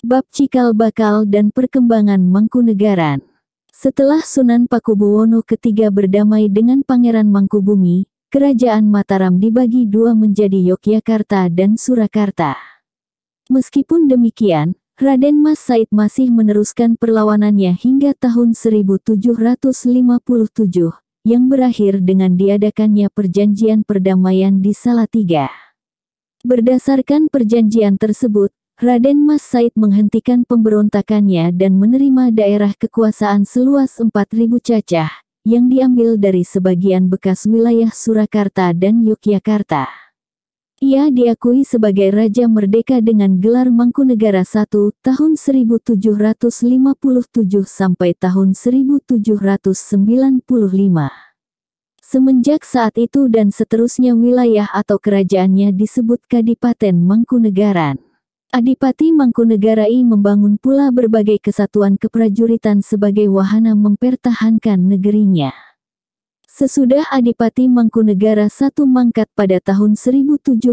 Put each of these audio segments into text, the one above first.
Bab Cikal Bakal dan Perkembangan Mangkunegaran. Setelah Sunan Pakubuwono III berdamai dengan Pangeran Mangkubumi, Kerajaan Mataram dibagi dua menjadi Yogyakarta dan Surakarta. Meskipun demikian, Raden Mas Said masih meneruskan perlawanannya hingga tahun 1757, yang berakhir dengan diadakannya perjanjian perdamaian di Salatiga. Berdasarkan perjanjian tersebut, Raden Mas Said menghentikan pemberontakannya dan menerima daerah kekuasaan seluas 4.000 cacah, yang diambil dari sebagian bekas wilayah Surakarta dan Yogyakarta. Ia diakui sebagai Raja Merdeka dengan gelar Mangkunegara I tahun 1757 sampai tahun 1795. Semenjak saat itu dan seterusnya wilayah atau kerajaannya disebut Kadipaten Mangkunegaran. Adipati Mangkunegara I membangun pula berbagai kesatuan keprajuritan sebagai wahana mempertahankan negerinya. Sesudah Adipati Mangkunegara I mangkat pada tahun 1795,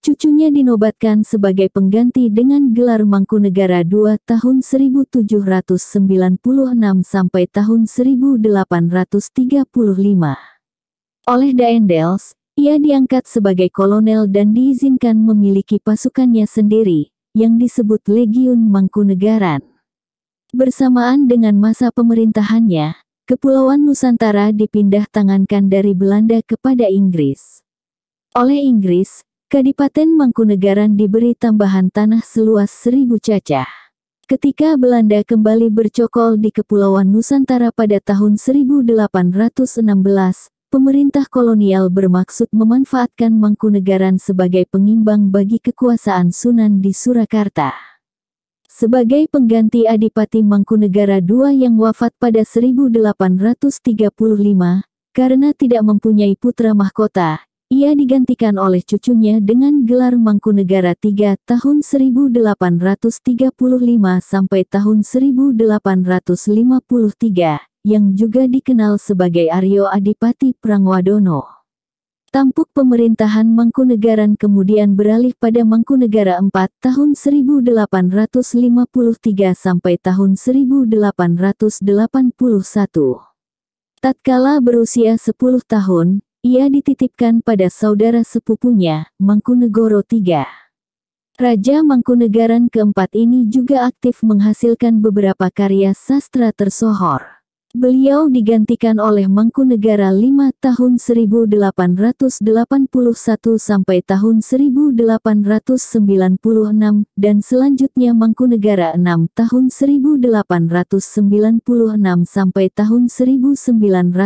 cucunya dinobatkan sebagai pengganti dengan gelar Mangkunegara II tahun 1796 sampai tahun 1835. Oleh Daendels, ia diangkat sebagai kolonel dan diizinkan memiliki pasukannya sendiri, yang disebut Legiun Mangkunegaran. Bersamaan dengan masa pemerintahannya, Kepulauan Nusantara dipindah tangankan dari Belanda kepada Inggris. Oleh Inggris, Kadipaten Mangkunegaran diberi tambahan tanah seluas 1.000 cacah. Ketika Belanda kembali bercokol di Kepulauan Nusantara pada tahun 1816, pemerintah kolonial bermaksud memanfaatkan Mangkunegaran sebagai pengimbang bagi kekuasaan Sunan di Surakarta. Sebagai pengganti Adipati Mangkunegara II yang wafat pada 1835, karena tidak mempunyai putra mahkota, ia digantikan oleh cucunya dengan gelar Mangkunegara III tahun 1835 sampai tahun 1853. Yang juga dikenal sebagai Aryo Adipati Prangwadono. Tampuk pemerintahan Mangkunegaran kemudian beralih pada Mangkunegara IV tahun 1853 sampai tahun 1881. Tatkala berusia 10 tahun, ia dititipkan pada saudara sepupunya, Mangkunegoro III. Raja Mangkunegaran keempat ini juga aktif menghasilkan beberapa karya sastra tersohor. Beliau digantikan oleh Mangkunegara V tahun 1881 sampai tahun 1896 dan selanjutnya Mangkunegara VI tahun 1896 sampai tahun 1916.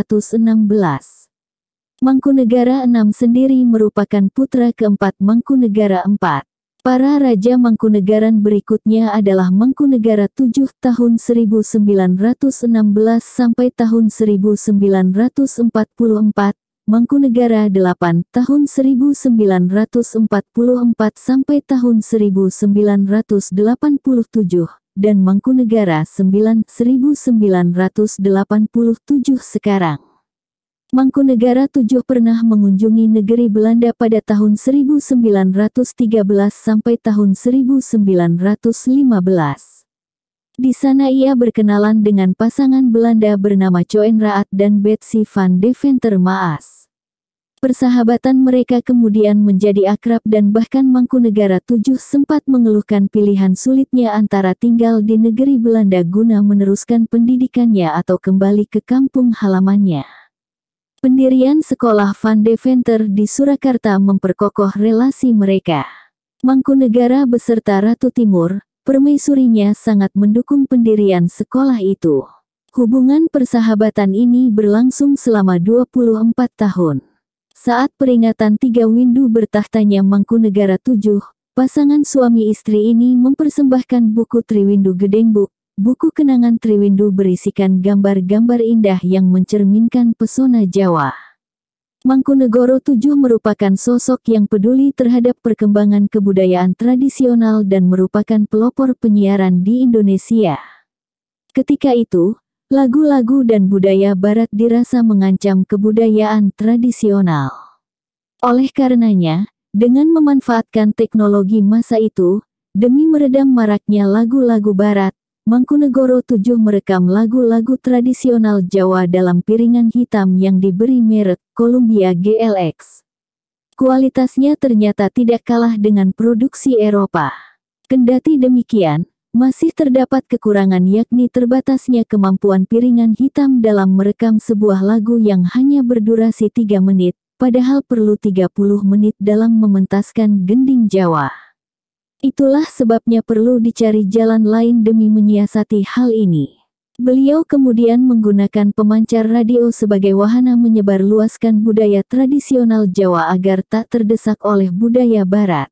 Mangkunegara VI sendiri merupakan putra keempat Mangkunegara IV. Para Raja Mangkunegaran berikutnya adalah Mangkunegara VII tahun 1916 sampai tahun 1944, Mangkunegara VIII tahun 1944 sampai tahun 1987, dan Mangkunegara IX 1987 sekarang. Mangkunegara VII pernah mengunjungi negeri Belanda pada tahun 1913 sampai tahun 1915. Di sana ia berkenalan dengan pasangan Belanda bernama Coenraad dan Betsy van Deventer Maas. Persahabatan mereka kemudian menjadi akrab dan bahkan Mangkunegara VII sempat mengeluhkan pilihan sulitnya antara tinggal di negeri Belanda guna meneruskan pendidikannya atau kembali ke kampung halamannya. Pendirian sekolah Van Deventer di Surakarta memperkokoh relasi mereka. Mangkunegara beserta Ratu Timur, permaisurinya sangat mendukung pendirian sekolah itu. Hubungan persahabatan ini berlangsung selama 24 tahun. Saat peringatan 3 Windu bertahtanya Mangkunegara VII, pasangan suami istri ini mempersembahkan buku Triwindu Gedhengbuk. Buku kenangan Triwindu berisikan gambar-gambar indah yang mencerminkan pesona Jawa. Mangkunegoro VII merupakan sosok yang peduli terhadap perkembangan kebudayaan tradisional dan merupakan pelopor penyiaran di Indonesia. Ketika itu, lagu-lagu dan budaya barat dirasa mengancam kebudayaan tradisional. Oleh karenanya, dengan memanfaatkan teknologi masa itu, Demi meredam maraknya lagu-lagu barat, Mangkunegoro VII merekam lagu-lagu tradisional Jawa dalam piringan hitam yang diberi merek Columbia GLX. Kualitasnya ternyata tidak kalah dengan produksi Eropa. Kendati demikian, masih terdapat kekurangan, yakni terbatasnya kemampuan piringan hitam dalam merekam sebuah lagu yang hanya berdurasi 3 menit, padahal perlu 30 menit dalam mementaskan gending Jawa. Itulah sebabnya perlu dicari jalan lain demi menyiasati hal ini. Beliau kemudian menggunakan pemancar radio sebagai wahana menyebarluaskan budaya tradisional Jawa agar tak terdesak oleh budaya Barat.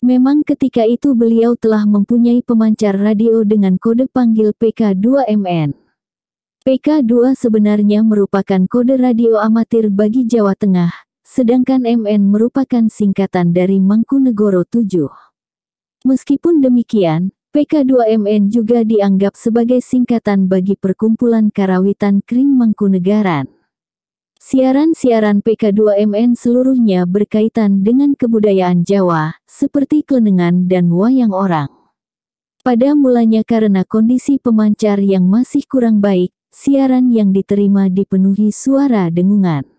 Memang ketika itu beliau telah mempunyai pemancar radio dengan kode panggil PK2MN. PK2 sebenarnya merupakan kode radio amatir bagi Jawa Tengah, sedangkan MN merupakan singkatan dari Mangkunegoro VII. Meskipun demikian, PK2MN juga dianggap sebagai singkatan bagi Perkumpulan Karawitan Kring Mangkunegaran. Siaran-siaran PK2MN seluruhnya berkaitan dengan kebudayaan Jawa, seperti klenengan dan wayang orang. Pada mulanya karena kondisi pemancar yang masih kurang baik, siaran yang diterima dipenuhi suara dengungan.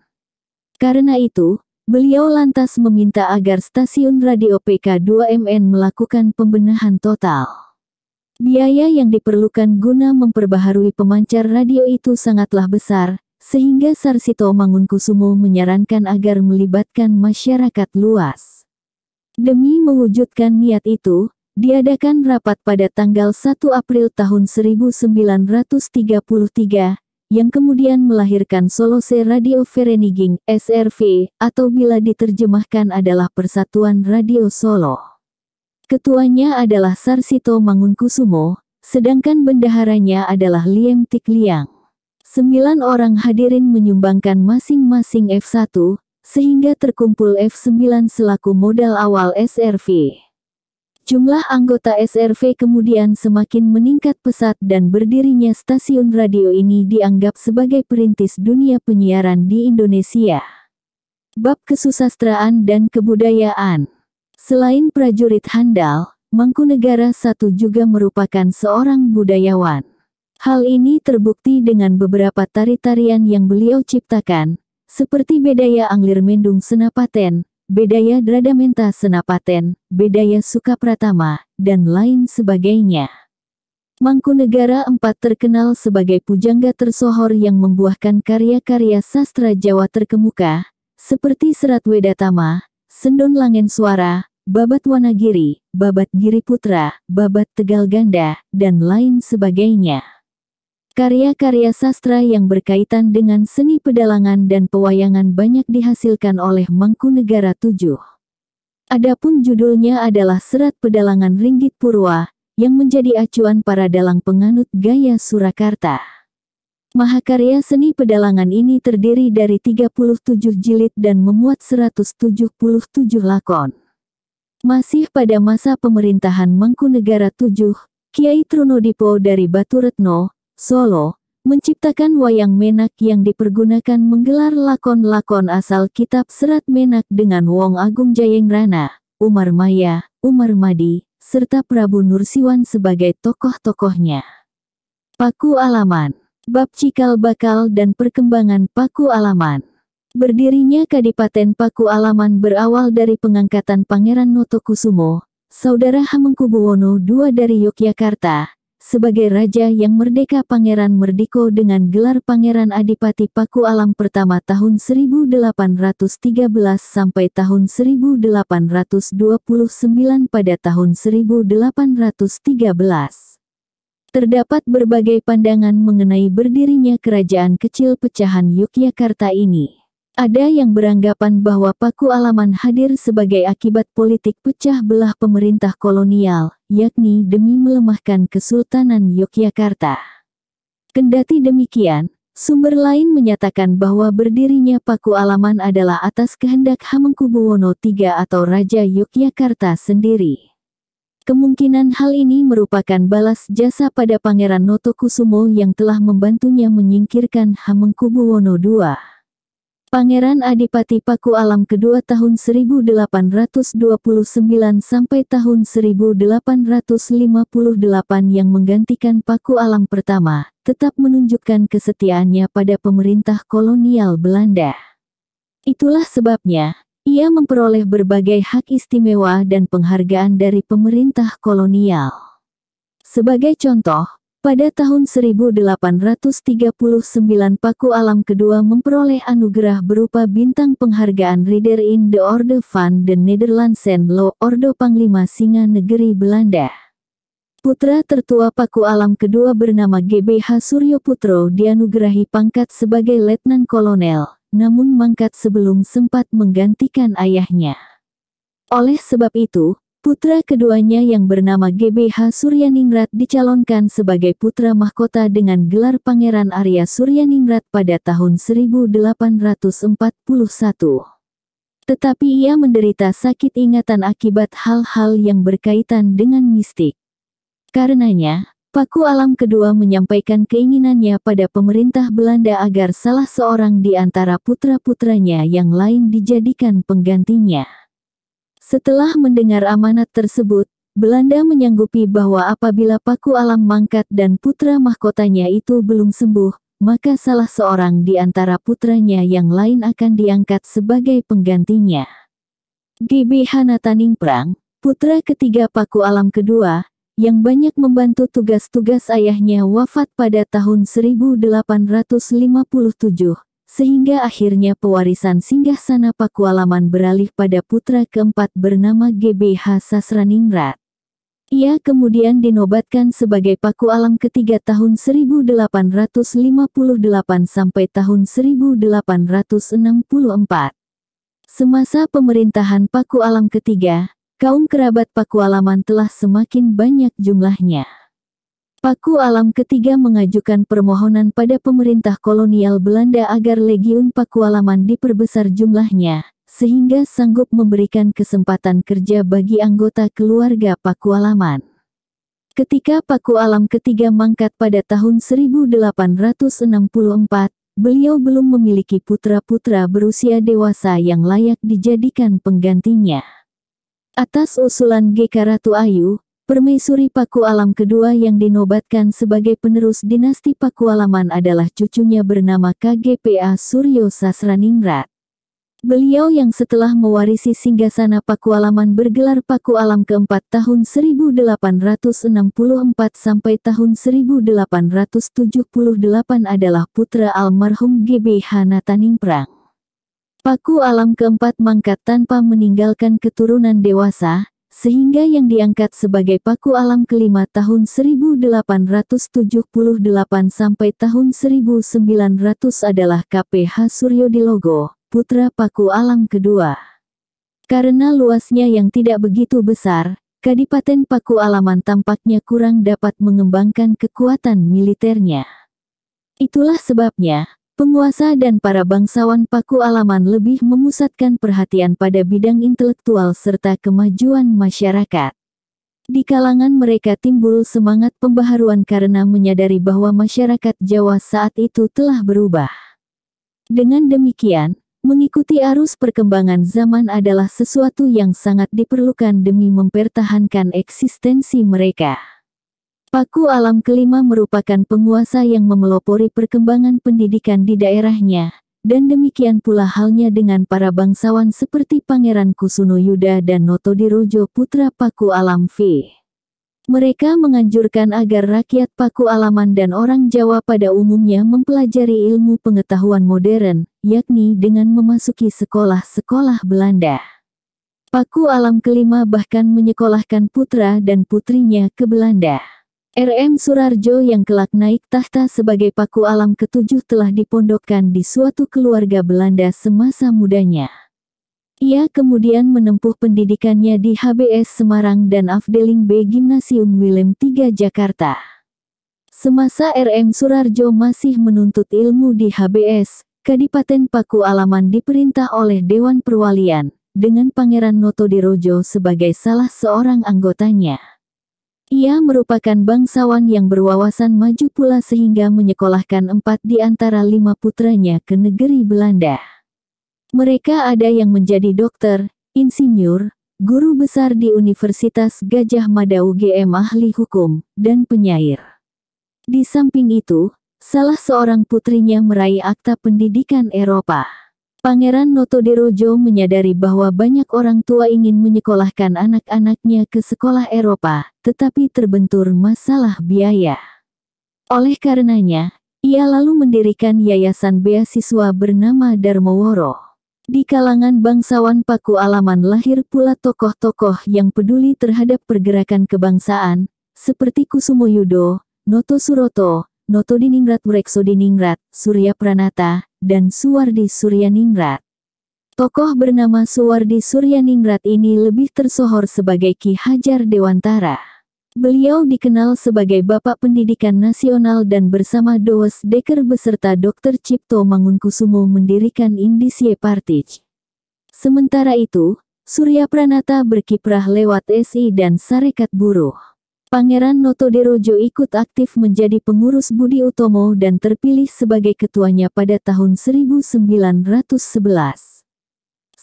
Karena itu, beliau lantas meminta agar stasiun radio PK2MN melakukan pembenahan total. Biaya yang diperlukan guna memperbaharui pemancar radio itu sangatlah besar, sehingga Sarsito Mangunkusumo menyarankan agar melibatkan masyarakat luas. Demi mewujudkan niat itu, diadakan rapat pada tanggal 1 April tahun 1933, yang kemudian melahirkan Solose Radio Vereniging, SRV, atau bila diterjemahkan adalah Persatuan Radio Solo. Ketuanya adalah Sarsito Mangunkusumo, sedangkan bendaharanya adalah Liem Tik Liang. 9 orang hadirin menyumbangkan masing-masing F1, sehingga terkumpul F9 selaku modal awal SRV. Jumlah anggota SRV kemudian semakin meningkat pesat dan berdirinya stasiun radio ini dianggap sebagai perintis dunia penyiaran di Indonesia. Bab kesusastraan dan kebudayaan. Selain prajurit handal, Mangkunegara I juga merupakan seorang budayawan. Hal ini terbukti dengan beberapa tari-tarian yang beliau ciptakan, seperti Bedaya Anglir Mendung Senapaten, Bedaya Dradamenta Senapaten, Bedaya Sukapratama, dan lain sebagainya. Mangkunegara IV terkenal sebagai pujangga tersohor yang membuahkan karya-karya sastra Jawa terkemuka, seperti Serat Wedatama, Sendon Langen Suara, Babat Wanagiri, Babat Giriputra, Babat Tegal Ganda, dan lain sebagainya. Karya-karya sastra yang berkaitan dengan seni pedalangan dan pewayangan banyak dihasilkan oleh Mangkunegara VII. Adapun judulnya adalah Serat Pedalangan Ringgit Purwa, yang menjadi acuan para dalang penganut gaya Surakarta. Mahakarya seni pedalangan ini terdiri dari 37 jilid dan memuat 177 lakon. Masih pada masa pemerintahan Mangkunegara VII, Kiai Trunodipo dari Baturetno, Solo, menciptakan wayang menak yang dipergunakan menggelar lakon-lakon asal kitab Serat Menak dengan Wong Agung Jayengrana, Umar Maya, Umar Madi, serta Prabu Nursiwan sebagai tokoh-tokohnya. Paku Alaman. Bab Cikal Bakal dan perkembangan Paku Alaman. Berdirinya Kadipaten Paku Alaman berawal dari pengangkatan Pangeran Notokusumo, saudara Hamengkubuwono II dari Yogyakarta, sebagai raja yang merdeka. Pangeran Merdiko dengan gelar Pangeran Adipati Paku Alam pertama tahun 1813 sampai tahun 1829. Pada tahun 1813. Terdapat berbagai pandangan mengenai berdirinya kerajaan kecil pecahan Yogyakarta ini. Ada yang beranggapan bahwa Paku Alaman hadir sebagai akibat politik pecah belah pemerintah kolonial, yakni demi melemahkan Kesultanan Yogyakarta. Kendati demikian, sumber lain menyatakan bahwa berdirinya Paku Alaman adalah atas kehendak Hamengkubuwono III atau Raja Yogyakarta sendiri. Kemungkinan hal ini merupakan balas jasa pada Pangeran Notokusumo yang telah membantunya menyingkirkan Hamengkubuwono II. Pangeran Adipati Paku Alam kedua tahun 1829 sampai tahun 1858 yang menggantikan Paku Alam pertama, tetap menunjukkan kesetiaannya pada pemerintah kolonial Belanda. Itulah sebabnya, ia memperoleh berbagai hak istimewa dan penghargaan dari pemerintah kolonial. Sebagai contoh, pada tahun 1839 Paku Alam kedua memperoleh anugerah berupa bintang penghargaan Ridder in the Orde van de Nederlandse Loh, Ordo Panglima Singa Negeri Belanda. Putra tertua Paku Alam kedua bernama GBH Suryoputro dianugerahi pangkat sebagai letnan kolonel, namun mangkat sebelum sempat menggantikan ayahnya. Oleh sebab itu, putra keduanya yang bernama GBH Suryaningrat dicalonkan sebagai putra mahkota dengan gelar Pangeran Arya Suryaningrat pada tahun 1841. Tetapi ia menderita sakit ingatan akibat hal-hal yang berkaitan dengan mistik. Karenanya, Paku Alam kedua menyampaikan keinginannya pada pemerintah Belanda agar salah seorang di antara putra-putranya yang lain dijadikan penggantinya. Setelah mendengar amanat tersebut, Belanda menyanggupi bahwa apabila Paku Alam mangkat dan putra mahkotanya itu belum sembuh, maka salah seorang di antara putranya yang lain akan diangkat sebagai penggantinya. GBH Nataningprang, putra ketiga Paku Alam kedua, yang banyak membantu tugas-tugas ayahnya wafat pada tahun 1857. Sehingga akhirnya pewarisan singgasana Pakualaman beralih pada putra keempat bernama GBH Sasraningrat. Ia kemudian dinobatkan sebagai Paku Alam ketiga tahun 1858 sampai tahun 1864. Semasa pemerintahan Paku Alam ketiga, kaum kerabat Pakualaman telah semakin banyak jumlahnya. Paku Alam ketiga mengajukan permohonan pada pemerintah kolonial Belanda agar Legiun Pakualaman diperbesar jumlahnya, sehingga sanggup memberikan kesempatan kerja bagi anggota keluarga Pakualaman. Ketika Paku Alam ketiga mangkat pada tahun 1864, beliau belum memiliki putra-putra berusia dewasa yang layak dijadikan penggantinya. Atas usulan GK Ratu Ayu, permaisuri Paku Alam kedua yang dinobatkan sebagai penerus dinasti Pakualaman adalah cucunya bernama KGPA Suryo Sasraningrat. Beliau yang setelah mewarisi singgasana Pakualaman bergelar Paku Alam keempat tahun 1864 sampai tahun 1878 adalah putra almarhum GBH Nataningprang. Paku Alam keempat mangkat tanpa meninggalkan keturunan dewasa, sehingga yang diangkat sebagai Paku Alam kelima tahun 1878 sampai tahun 1900 adalah KPH Suryodilogo, putra Paku Alam kedua. Karena luasnya yang tidak begitu besar, Kadipaten Paku Alaman tampaknya kurang dapat mengembangkan kekuatan militernya. Itulah sebabnya, penguasa dan para bangsawan Paku Alaman lebih memusatkan perhatian pada bidang intelektual serta kemajuan masyarakat. Di kalangan mereka timbul semangat pembaharuan karena menyadari bahwa masyarakat Jawa saat itu telah berubah. Dengan demikian, mengikuti arus perkembangan zaman adalah sesuatu yang sangat diperlukan demi mempertahankan eksistensi mereka. Paku Alam kelima merupakan penguasa yang memelopori perkembangan pendidikan di daerahnya, dan demikian pula halnya dengan para bangsawan seperti Pangeran Kusunoyuda dan Notodirojo putra Paku Alam V. Mereka menganjurkan agar rakyat Paku Alaman dan orang Jawa pada umumnya mempelajari ilmu pengetahuan modern, yakni dengan memasuki sekolah-sekolah Belanda. Paku Alam kelima bahkan menyekolahkan putra dan putrinya ke Belanda. RM Surarjo yang kelak naik tahta sebagai Paku Alam ketujuh telah dipondokkan di suatu keluarga Belanda semasa mudanya. Ia kemudian menempuh pendidikannya di HBS Semarang dan Afdeling B Gimnasium Willem III Jakarta. Semasa RM Surarjo masih menuntut ilmu di HBS, Kadipaten Paku Alaman diperintah oleh Dewan Perwalian, dengan Pangeran Notodirojo sebagai salah seorang anggotanya. Ia merupakan bangsawan yang berwawasan maju pula sehingga menyekolahkan 4 di antara 5 putranya ke negeri Belanda. Mereka ada yang menjadi dokter, insinyur, guru besar di Universitas Gadjah Mada UGM, ahli hukum, dan penyair. Di samping itu, salah seorang putrinya meraih akta pendidikan Eropa. Pangeran Notoderojo menyadari bahwa banyak orang tua ingin menyekolahkan anak-anaknya ke sekolah Eropa, tetapi terbentur masalah biaya. Oleh karenanya, ia lalu mendirikan yayasan beasiswa bernama Darmoworo. Di kalangan bangsawan Pakualaman lahir pula tokoh-tokoh yang peduli terhadap pergerakan kebangsaan, seperti Kusumo Yudo, Noto Suroto, Notodiningrat Wreksodiningrat, Surya Pranata, dan Suwardi Suryaningrat. Tokoh bernama Suwardi Suryaningrat ini lebih tersohor sebagai Ki Hajar Dewantara. Beliau dikenal sebagai Bapak Pendidikan Nasional dan bersama Dowes Dekker beserta Dr. Cipto Mangunkusumo mendirikan Indische Partij. Sementara itu, Surya Pranata berkiprah lewat SI dan Sarekat Buruh. Pangeran Notoderojo ikut aktif menjadi pengurus Budi Utomo dan terpilih sebagai ketuanya pada tahun 1911.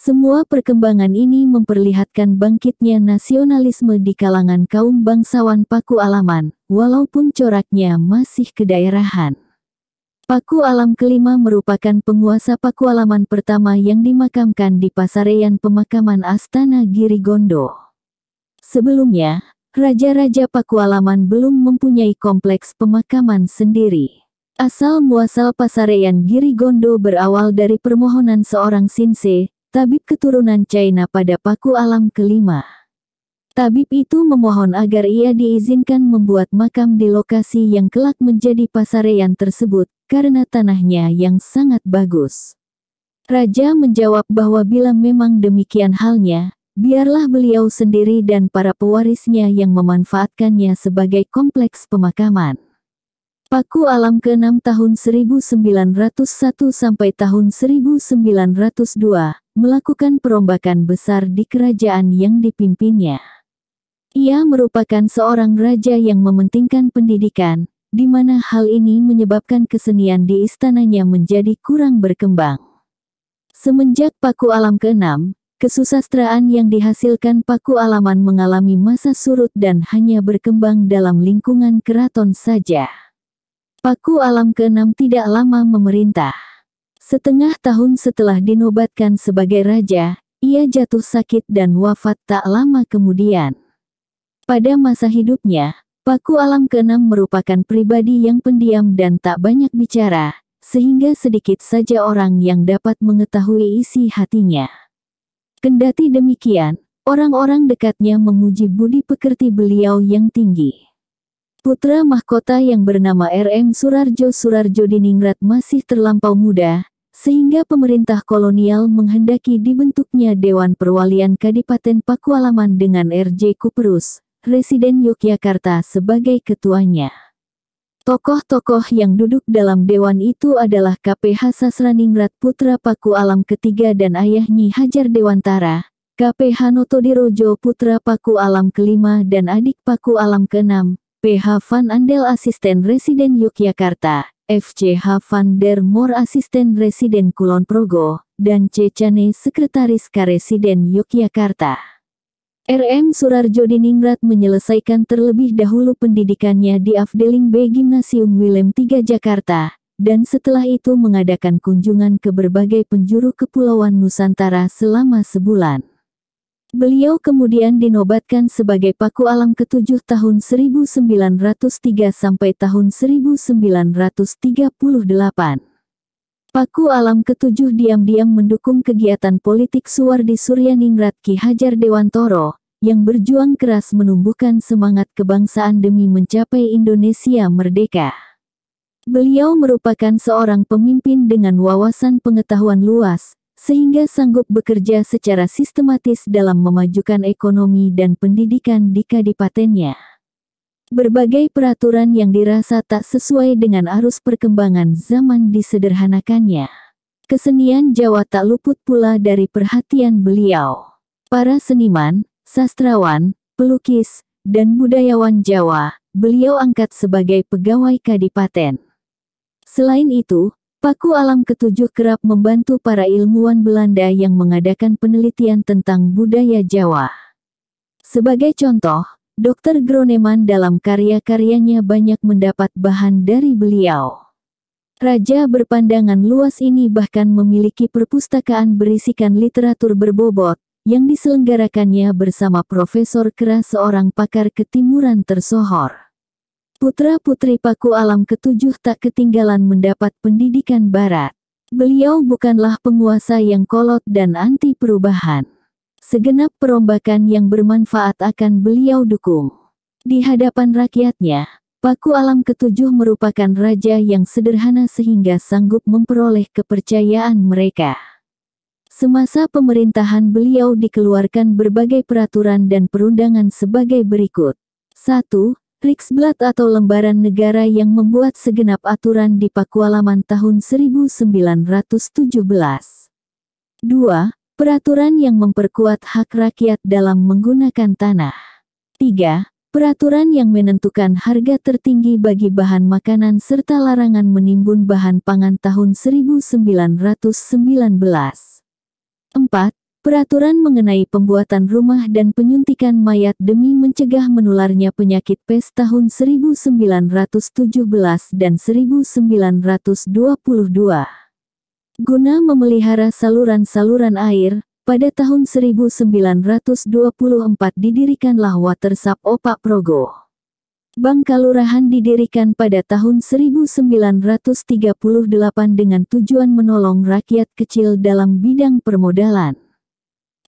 Semua perkembangan ini memperlihatkan bangkitnya nasionalisme di kalangan kaum bangsawan Pakualaman, walaupun coraknya masih kedaerahan. Pakualam kelima merupakan penguasa Pakualaman pertama yang dimakamkan di Pasarean Pemakaman Astana Girigondo. Sebelumnya, raja-raja Pakualaman belum mempunyai kompleks pemakaman sendiri. Asal-muasal Pasarean Girigondo berawal dari permohonan seorang Sinse, tabib keturunan China pada Pakualam kelima. Tabib itu memohon agar ia diizinkan membuat makam di lokasi yang kelak menjadi Pasarean tersebut, karena tanahnya yang sangat bagus. Raja menjawab bahwa bila memang demikian halnya, biarlah beliau sendiri dan para pewarisnya yang memanfaatkannya sebagai kompleks pemakaman. Pakualam ke-6 tahun 1901 sampai tahun 1902, melakukan perombakan besar di kerajaan yang dipimpinnya. Ia merupakan seorang raja yang mementingkan pendidikan, di mana hal ini menyebabkan kesenian di istananya menjadi kurang berkembang. Semenjak Pakualam ke-6, kesusastraan yang dihasilkan Pakualaman mengalami masa surut dan hanya berkembang dalam lingkungan keraton saja. Pakualam ke-6 tidak lama memerintah. Setengah tahun setelah dinobatkan sebagai raja, ia jatuh sakit dan wafat tak lama kemudian. Pada masa hidupnya, Pakualam ke-6 merupakan pribadi yang pendiam dan tak banyak bicara, sehingga sedikit saja orang yang dapat mengetahui isi hatinya. Kendati demikian, orang-orang dekatnya memuji budi pekerti beliau yang tinggi. Putra mahkota yang bernama R.M. Surarjo Diningrat masih terlampau muda, sehingga pemerintah kolonial menghendaki dibentuknya Dewan Perwalian Kadipaten Pakualaman dengan R.J. Kuperus, Residen Yogyakarta sebagai ketuanya. Tokoh-tokoh yang duduk dalam dewan itu adalah K.P.H. Sasraningrat putra Pakualam ketiga dan ayah Nyi Hajar Dewantara, K.P.H. Notoderojo putra Pakualam kelima dan adik Pakualam keenam, P.H. Van Andel asisten Residen Yogyakarta, F.C.H. Van der Moor asisten Residen Kulon Progo, dan C. Cane sekretaris Karesiden Yogyakarta. R.M. Surarjo-Diningrat menyelesaikan terlebih dahulu pendidikannya di Afdeling B Gimnasium Willem III Jakarta, dan setelah itu mengadakan kunjungan ke berbagai penjuru kepulauan Nusantara selama sebulan. Beliau kemudian dinobatkan sebagai Pakualam ke-7 tahun 1903 sampai tahun 1938. Pakualam ke-7 diam-diam mendukung kegiatan politik Suwardi Suryaningrat Ki Hajar Dewantoro, yang berjuang keras menumbuhkan semangat kebangsaan demi mencapai Indonesia merdeka. Beliau merupakan seorang pemimpin dengan wawasan pengetahuan luas, sehingga sanggup bekerja secara sistematis dalam memajukan ekonomi dan pendidikan di kadipatennya. Berbagai peraturan yang dirasa tak sesuai dengan arus perkembangan zaman disederhanakannya. Kesenian Jawa tak luput pula dari perhatian beliau. Para seniman, sastrawan, pelukis, dan budayawan Jawa, beliau angkat sebagai pegawai kadipaten. Selain itu, Paku Alam ke-7 kerap membantu para ilmuwan Belanda yang mengadakan penelitian tentang budaya Jawa. Sebagai contoh, Dr. Groneman dalam karya-karyanya banyak mendapat bahan dari beliau. Raja berpandangan luas ini bahkan memiliki perpustakaan berisikan literatur berbobot, yang diselenggarakannya bersama Profesor Kera, seorang pakar ketimuran tersohor. Putra-putri Paku Alam ke-7 tak ketinggalan mendapat pendidikan barat. Beliau bukanlah penguasa yang kolot dan anti perubahan. Segenap perombakan yang bermanfaat akan beliau dukung. Di hadapan rakyatnya, Paku Alam ke-7 merupakan raja yang sederhana sehingga sanggup memperoleh kepercayaan mereka. Semasa pemerintahan beliau dikeluarkan berbagai peraturan dan perundangan sebagai berikut. 1. Riksblad atau lembaran negara yang membuat segenap aturan di Pakualaman tahun 1917. 2. Peraturan yang memperkuat hak rakyat dalam menggunakan tanah. 3. Peraturan yang menentukan harga tertinggi bagi bahan makanan serta larangan menimbun bahan pangan tahun 1919. 4. Peraturan mengenai pembuatan rumah dan penyuntikan mayat demi mencegah menularnya penyakit pes tahun 1917 dan 1922. Guna memelihara saluran-saluran air, pada tahun 1924 didirikanlah Watersap Opak Progo. Bank Kalurahan didirikan pada tahun 1938 dengan tujuan menolong rakyat kecil dalam bidang permodalan.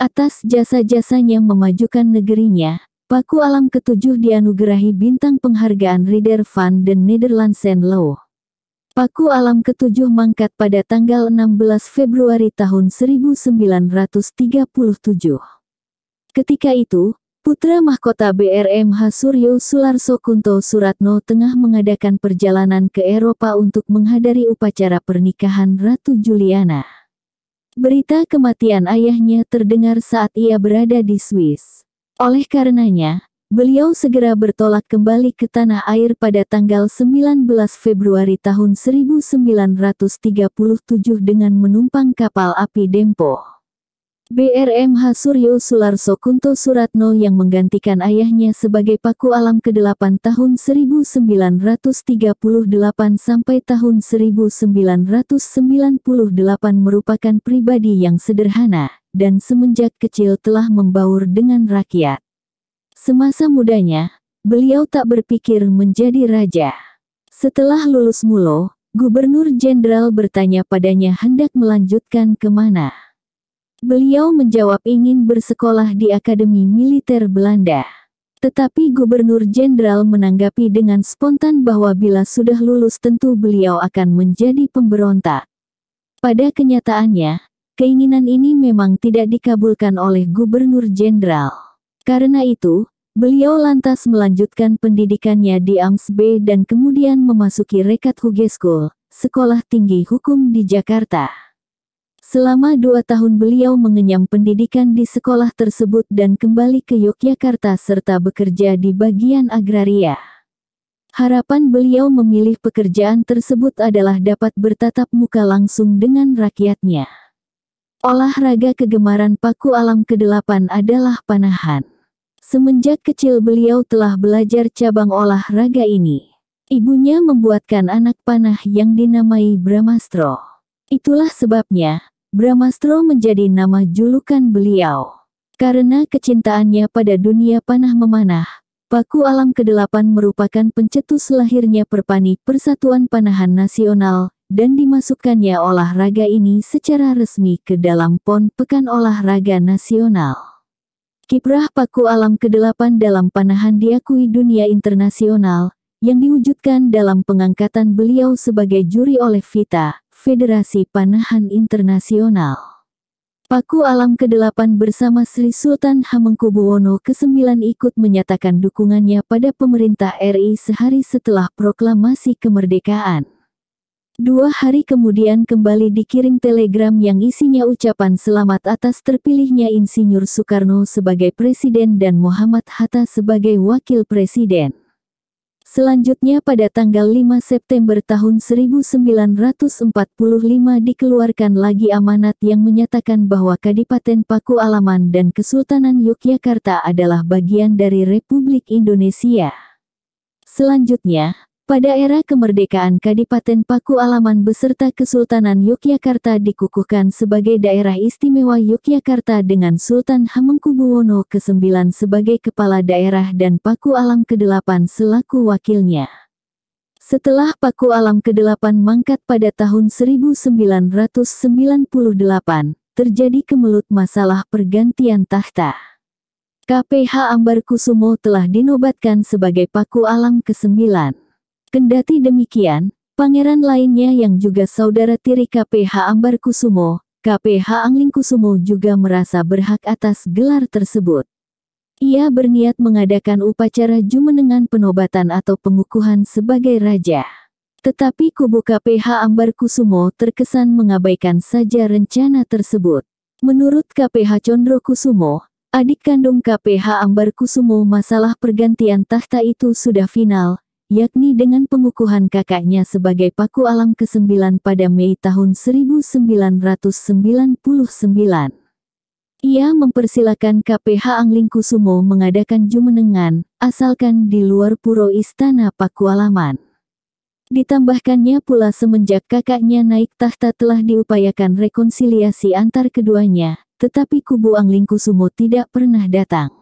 Atas jasa-jasanya memajukan negerinya, Paku Alam ke-7 dianugerahi bintang penghargaan Ridder van den Nederlandse Lauw. Paku Alam ke-7 mangkat pada tanggal 16 Februari tahun 1937. Ketika itu, putra mahkota BRMH Suryo Sularso Kunto Suratno tengah mengadakan perjalanan ke Eropa untuk menghadiri upacara pernikahan Ratu Juliana. Berita kematian ayahnya terdengar saat ia berada di Swiss. Oleh karenanya, beliau segera bertolak kembali ke tanah air pada tanggal 19 Februari tahun 1937 dengan menumpang kapal api Dempo. BRMH Suryo Sularso Kunto Suratno yang menggantikan ayahnya sebagai Paku Alam ke-8 tahun 1938 sampai tahun 1998 merupakan pribadi yang sederhana, dan semenjak kecil telah membaur dengan rakyat. Semasa mudanya, beliau tak berpikir menjadi raja. Setelah lulus Mulo, Gubernur Jenderal bertanya padanya hendak melanjutkan kemana. Beliau menjawab ingin bersekolah di Akademi Militer Belanda. Tetapi Gubernur Jenderal menanggapi dengan spontan bahwa bila sudah lulus tentu beliau akan menjadi pemberontak. Pada kenyataannya, keinginan ini memang tidak dikabulkan oleh Gubernur Jenderal. Karena itu, beliau lantas melanjutkan pendidikannya di AMSB dan kemudian memasuki Rekat Hogeschool, Sekolah Tinggi Hukum di Jakarta. Selama 2 tahun beliau mengenyam pendidikan di sekolah tersebut dan kembali ke Yogyakarta serta bekerja di bagian agraria. Harapan beliau memilih pekerjaan tersebut adalah dapat bertatap muka langsung dengan rakyatnya. Olahraga kegemaran Paku Alam ke-8 adalah panahan. Semenjak kecil beliau telah belajar cabang olahraga ini. Ibunya membuatkan anak panah yang dinamai Bramastro. Itulah sebabnya, Bramastro menjadi nama julukan beliau. Karena kecintaannya pada dunia panah memanah, Paku Alam ke-8 merupakan pencetus lahirnya Perpani Persatuan Panahan Nasional, dan dimasukkannya olahraga ini secara resmi ke dalam PON Pekan Olahraga Nasional. Kiprah Paku Alam ke-8 dalam panahan diakui dunia internasional, yang diwujudkan dalam pengangkatan beliau sebagai juri oleh FITA, Federasi Panahan Internasional. Paku Alam ke-8 bersama Sri Sultan Hamengkubuwono ke-9 ikut menyatakan dukungannya pada pemerintah RI sehari setelah proklamasi kemerdekaan. 2 hari kemudian kembali dikirim telegram yang isinya ucapan selamat atas terpilihnya Insinyur Soekarno sebagai presiden dan Muhammad Hatta sebagai wakil presiden. Selanjutnya pada tanggal 5 September tahun 1945 dikeluarkan lagi amanat yang menyatakan bahwa Kadipaten Paku Alaman dan Kesultanan Yogyakarta adalah bagian dari Republik Indonesia. Selanjutnya, pada era kemerdekaan Kadipaten Paku Alaman beserta Kesultanan Yogyakarta dikukuhkan sebagai Daerah Istimewa Yogyakarta dengan Sultan Hamengkubuwono ke-9 sebagai kepala daerah dan Paku Alam ke-8 selaku wakilnya. Setelah Paku Alam ke-8 mangkat pada tahun 1998, terjadi kemelut masalah pergantian tahta. KPH Ambarkusumo telah dinobatkan sebagai Paku Alam ke-9. Kendati demikian, pangeran lainnya yang juga saudara tiri KPH Ambarkusumo, KPH Anglingkusumo juga merasa berhak atas gelar tersebut. Ia berniat mengadakan upacara jumenengan penobatan atau pengukuhan sebagai raja. Tetapi kubu KPH Ambarkusumo terkesan mengabaikan saja rencana tersebut. Menurut KPH Condrokusumo, adik kandung KPH Ambarkusumo, masalah pergantian tahta itu sudah final, yakni dengan pengukuhan kakaknya sebagai Paku Alam ke-9 pada Mei tahun 1999. Ia mempersilakan KPH Anglingkusumo mengadakan jumenengan, asalkan di luar puro Istana Paku Alaman. Ditambahkannya pula semenjak kakaknya naik tahta telah diupayakan rekonsiliasi antar keduanya, tetapi kubu Anglingkusumo tidak pernah datang.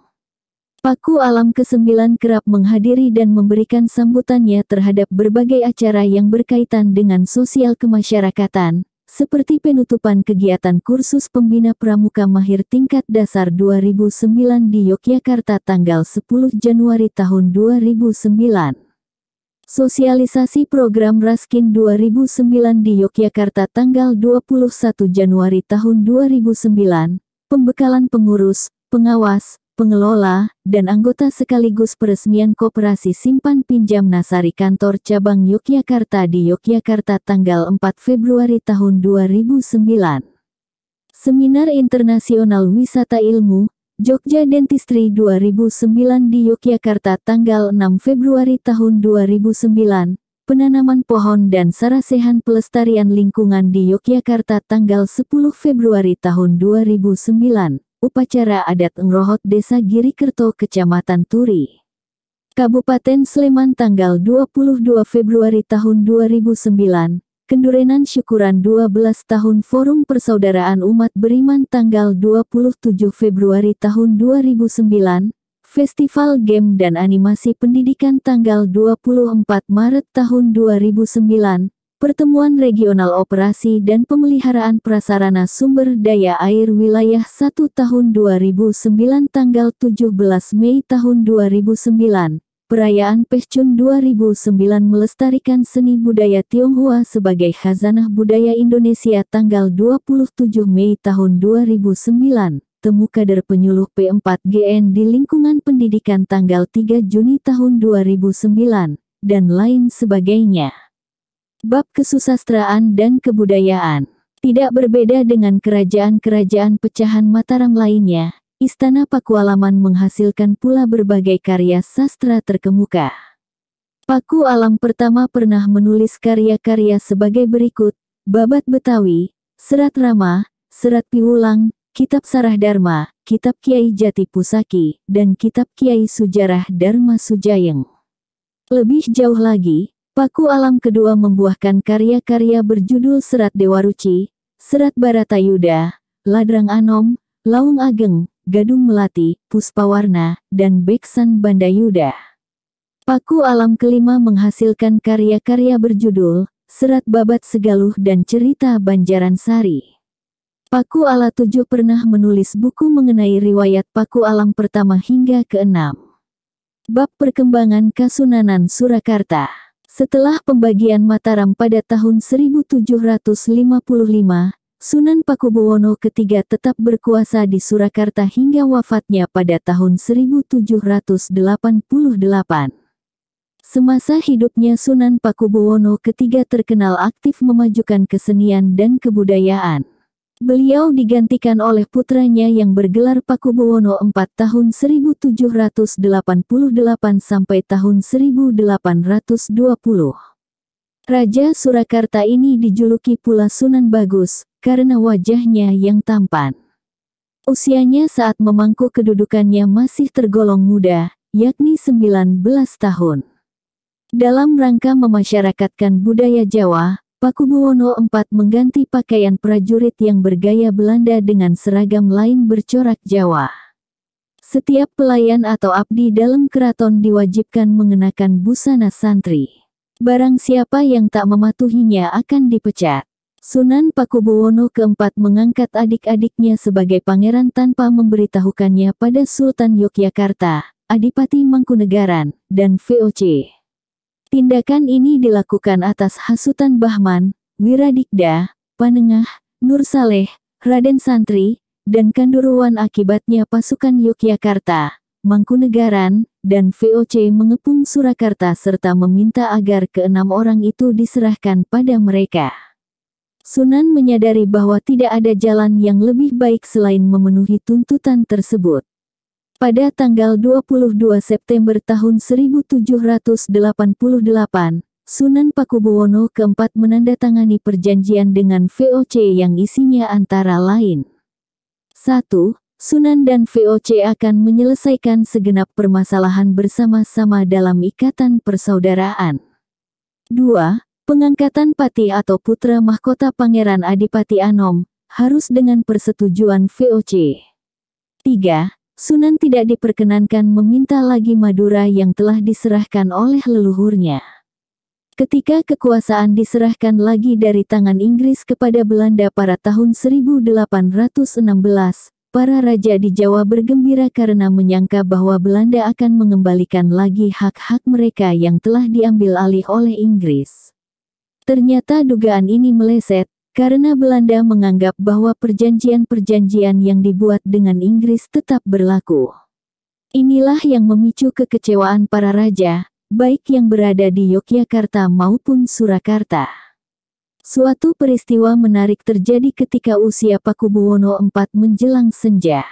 Paku Alam ke-9 kerap menghadiri dan memberikan sambutannya terhadap berbagai acara yang berkaitan dengan sosial kemasyarakatan, seperti penutupan kegiatan kursus pembina pramuka mahir tingkat dasar 2009 di Yogyakarta tanggal 10 Januari tahun 2009. Sosialisasi program Raskin 2009 di Yogyakarta tanggal 21 Januari tahun 2009, pembekalan pengurus, pengawas, pengelola, dan anggota sekaligus peresmian Koperasi Simpan Pinjam Nasari Kantor Cabang Yogyakarta di Yogyakarta tanggal 4 Februari tahun 2009. Seminar Internasional Wisata Ilmu, Jogja Dentistry 2009 di Yogyakarta tanggal 6 Februari tahun 2009, penanaman pohon dan sarasehan pelestarian lingkungan di Yogyakarta tanggal 10 Februari tahun 2009. Upacara adat Ngrohot Desa Girikerto Kecamatan Turi, Kabupaten Sleman tanggal 22 Februari tahun 2009, Kendurenan Syukuran 12 tahun Forum Persaudaraan Umat Beriman tanggal 27 Februari tahun 2009, Festival Game dan Animasi Pendidikan tanggal 24 Maret tahun 2009, Pertemuan Regional Operasi dan Pemeliharaan Prasarana Sumber Daya Air Wilayah 1 tahun 2009 tanggal 17 Mei tahun 2009, Perayaan Pechun 2009 melestarikan seni budaya Tionghoa sebagai khazanah budaya Indonesia tanggal 27 Mei tahun 2009, Temu Kader Penyuluh P4GN di lingkungan pendidikan tanggal 3 Juni tahun 2009, dan lain sebagainya. Bab kesusastraan dan kebudayaan. Tidak berbeda dengan kerajaan-kerajaan pecahan Mataram lainnya, Istana Paku Alaman menghasilkan pula berbagai karya sastra terkemuka. Paku Alam pertama pernah menulis karya-karya sebagai berikut: Babat Betawi, Serat Rama, Serat Piwulang, Kitab Sarah Dharma, Kitab Kiai Jati Pusaki, dan Kitab Kiai Sujarah Dharma Sujayeng. Lebih jauh lagi, Paku Alam kedua membuahkan karya-karya berjudul Serat Dewa Ruci, Serat Baratayuda, Ladrang Anom, Lawung Ageng, Gadung Melati, Puspawarna, dan Beksan Bandayuda. Paku Alam kelima menghasilkan karya-karya berjudul Serat Babat Segaluh dan Cerita Banjaran Sari. Paku Ala tujuh pernah menulis buku mengenai riwayat Paku Alam pertama hingga ke-6. Bab Perkembangan Kasunanan Surakarta. Setelah pembagian Mataram pada tahun 1755, Sunan Pakubuwono III tetap berkuasa di Surakarta hingga wafatnya pada tahun 1788. Semasa hidupnya Sunan Pakubuwono III terkenal aktif memajukan kesenian dan kebudayaan. Beliau digantikan oleh putranya yang bergelar Pakubuwono IV tahun 1788 sampai tahun 1820. Raja Surakarta ini dijuluki pula Sunan Bagus, karena wajahnya yang tampan. Usianya saat memangku kedudukannya masih tergolong muda, yakni 19 tahun. Dalam rangka memasyarakatkan budaya Jawa, Pakubuwono IV mengganti pakaian prajurit yang bergaya Belanda dengan seragam lain bercorak Jawa. Setiap pelayan atau abdi dalam keraton diwajibkan mengenakan busana santri. Barang siapa yang tak mematuhinya akan dipecat. Sunan Pakubuwono keempat mengangkat adik-adiknya sebagai pangeran tanpa memberitahukannya pada Sultan Yogyakarta, Adipati Mangkunegaran, dan VOC. Tindakan ini dilakukan atas hasutan Bahman, Wiradikda, Panengah, Nur Saleh, Raden Santri, dan Kanduruwan. Akibatnya pasukan Yogyakarta, Mangkunegaran, dan VOC mengepung Surakarta serta meminta agar keenam orang itu diserahkan pada mereka. Sunan menyadari bahwa tidak ada jalan yang lebih baik selain memenuhi tuntutan tersebut. Pada tanggal 22 September tahun 1788, Sunan Pakubuwono keempat menandatangani perjanjian dengan VOC yang isinya antara lain 1. Sunan dan VOC akan menyelesaikan segenap permasalahan bersama-sama dalam ikatan persaudaraan. 2. Pengangkatan pati atau putra mahkota Pangeran Adipati Anom harus dengan persetujuan VOC. 3. Sunan tidak diperkenankan meminta lagi Madura yang telah diserahkan oleh leluhurnya. Ketika kekuasaan diserahkan lagi dari tangan Inggris kepada Belanda pada tahun 1816, para raja di Jawa bergembira karena menyangka bahwa Belanda akan mengembalikan lagi hak-hak mereka yang telah diambil alih oleh Inggris. Ternyata dugaan ini meleset, karena Belanda menganggap bahwa perjanjian-perjanjian yang dibuat dengan Inggris tetap berlaku. Inilah yang memicu kekecewaan para raja, baik yang berada di Yogyakarta maupun Surakarta. Suatu peristiwa menarik terjadi ketika usia Pakubuwono IV menjelang senja.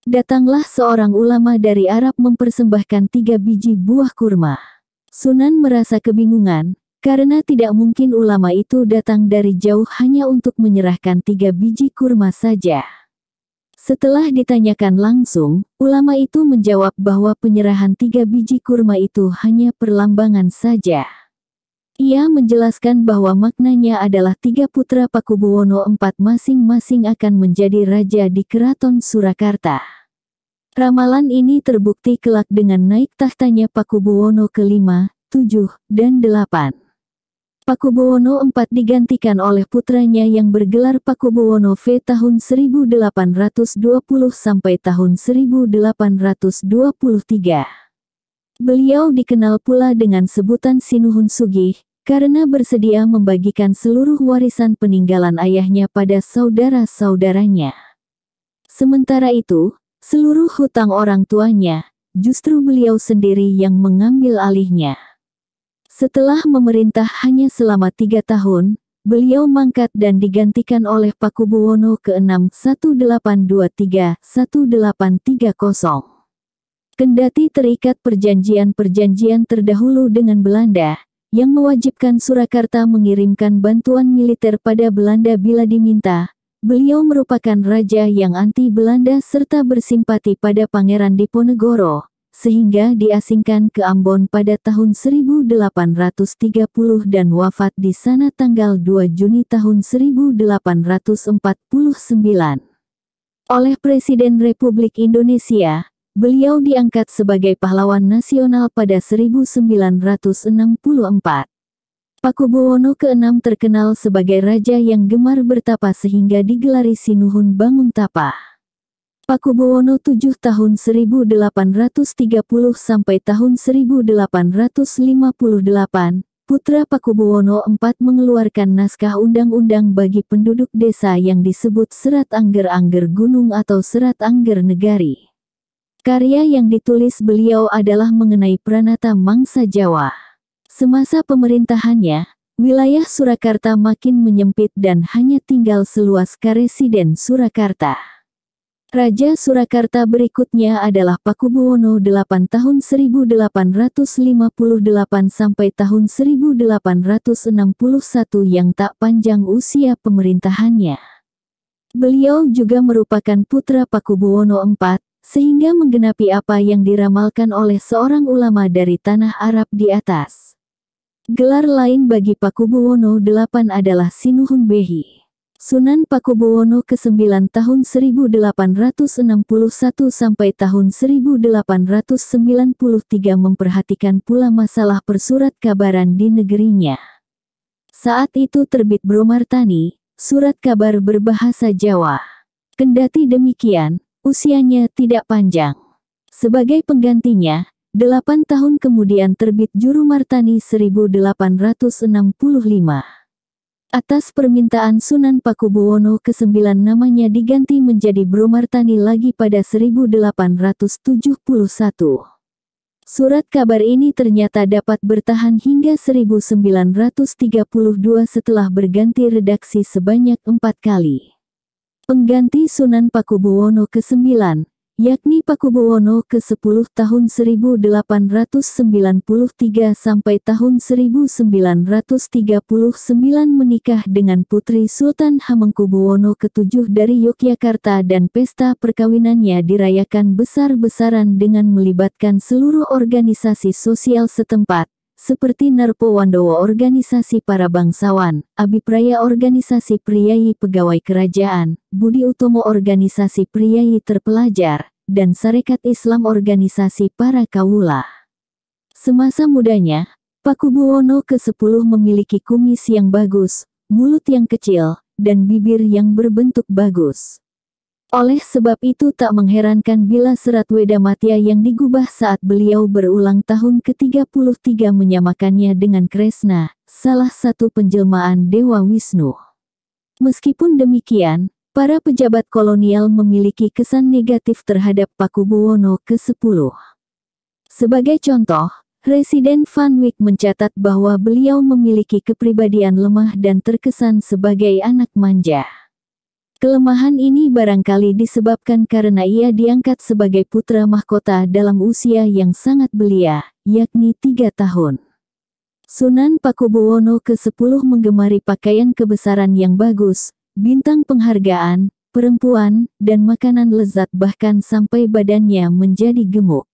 Datanglah seorang ulama dari Arab mempersembahkan 3 biji buah kurma. Sunan merasa kebingungan, karena tidak mungkin ulama itu datang dari jauh hanya untuk menyerahkan 3 biji kurma saja. Setelah ditanyakan langsung, ulama itu menjawab bahwa penyerahan 3 biji kurma itu hanya perlambangan saja. Ia menjelaskan bahwa maknanya adalah 3 putra Pakubuwono IV masing-masing akan menjadi raja di Keraton Surakarta. Ramalan ini terbukti kelak dengan naik tahtanya Pakubuwono ke-5, 7, dan 8. Pakubuwono IV digantikan oleh putranya yang bergelar Pakubuwono V tahun 1820 sampai tahun 1823. Beliau dikenal pula dengan sebutan Sinuhun Sugih, karena bersedia membagikan seluruh warisan peninggalan ayahnya pada saudara-saudaranya. Sementara itu, seluruh hutang orang tuanya, justru beliau sendiri yang mengambil alihnya. Setelah memerintah hanya selama 3 tahun, beliau mangkat dan digantikan oleh Pakubuwono ke-6 1823-1830. Kendati terikat perjanjian-perjanjian terdahulu dengan Belanda, yang mewajibkan Surakarta mengirimkan bantuan militer pada Belanda bila diminta, beliau merupakan raja yang anti-Belanda serta bersimpati pada Pangeran Diponegoro, sehingga diasingkan ke Ambon pada tahun 1830 dan wafat di sana tanggal 2 Juni tahun 1849. Oleh Presiden Republik Indonesia, beliau diangkat sebagai pahlawan nasional pada 1964. Pakubuwono ke-6 terkenal sebagai raja yang gemar bertapa sehingga digelari Sinuhun Bangun Tapa. Pakubuwono VII tahun 1830 sampai tahun 1858, putra Pakubuwono IV mengeluarkan naskah undang-undang bagi penduduk desa yang disebut Serat Angger-Angger Gunung atau Serat Angger Negari. Karya yang ditulis beliau adalah mengenai pranata mangsa Jawa. Semasa pemerintahannya, wilayah Surakarta makin menyempit dan hanya tinggal seluas Karesiden Surakarta. Raja Surakarta berikutnya adalah Pakubuwono VIII tahun 1858 sampai tahun 1861 yang tak panjang usia pemerintahannya. Beliau juga merupakan putra Pakubuwono IV, sehingga menggenapi apa yang diramalkan oleh seorang ulama dari tanah Arab di atas. Gelar lain bagi Pakubuwono VIII adalah Sinuhun Behi. Sunan Pakubuwono ke-9 tahun 1861 sampai tahun 1893 memperhatikan pula masalah persurat kabaran di negerinya. Saat itu terbit Bromartani, surat kabar berbahasa Jawa. Kendati demikian, usianya tidak panjang. Sebagai penggantinya, 8 tahun kemudian terbit Jurumartani 1865. Atas permintaan Sunan Pakubuwono ke-9 namanya diganti menjadi Bromartani lagi pada 1871. Surat kabar ini ternyata dapat bertahan hingga 1932 setelah berganti redaksi sebanyak 4 kali. Pengganti Sunan Pakubuwono ke-9, yakni Pakubuwono ke-10 tahun 1893 sampai tahun 1939 menikah dengan putri Sultan Hamengkubuwono ke-7 dari Yogyakarta dan pesta perkawinannya dirayakan besar-besaran dengan melibatkan seluruh organisasi sosial setempat, seperti Narpo Wandowo Organisasi Para Bangsawan, Abipraya Organisasi Priyayi Pegawai Kerajaan, Budi Utomo Organisasi Priyayi Terpelajar, dan Sarekat Islam Organisasi Para Kawula. Semasa mudanya, Pakubuwono ke-10 memiliki kumis yang bagus, mulut yang kecil, dan bibir yang berbentuk bagus. Oleh sebab itu tak mengherankan bila serat Wedamatya yang digubah saat beliau berulang tahun ke-33 menyamakannya dengan Kresna, salah satu penjelmaan Dewa Wisnu. Meskipun demikian, para pejabat kolonial memiliki kesan negatif terhadap Pakubuwono ke-10. Sebagai contoh, Residen Van Wyk mencatat bahwa beliau memiliki kepribadian lemah dan terkesan sebagai anak manja. Kelemahan ini barangkali disebabkan karena ia diangkat sebagai putra mahkota dalam usia yang sangat belia, yakni 3 tahun. Sunan Pakubuwono ke-10 menggemari pakaian kebesaran yang bagus, bintang penghargaan, perempuan, dan makanan lezat bahkan sampai badannya menjadi gemuk.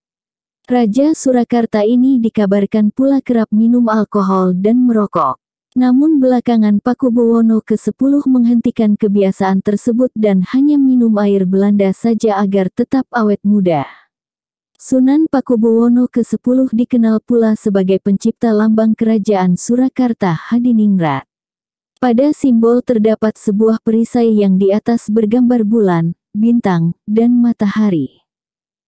Raja Surakarta ini dikabarkan pula kerap minum alkohol dan merokok. Namun belakangan Pakubuwono ke-10 menghentikan kebiasaan tersebut dan hanya minum air Belanda saja agar tetap awet muda. Sunan Pakubuwono ke-10 dikenal pula sebagai pencipta lambang kerajaan Surakarta Hadiningrat. Pada simbol terdapat sebuah perisai yang di atas bergambar bulan, bintang, dan matahari.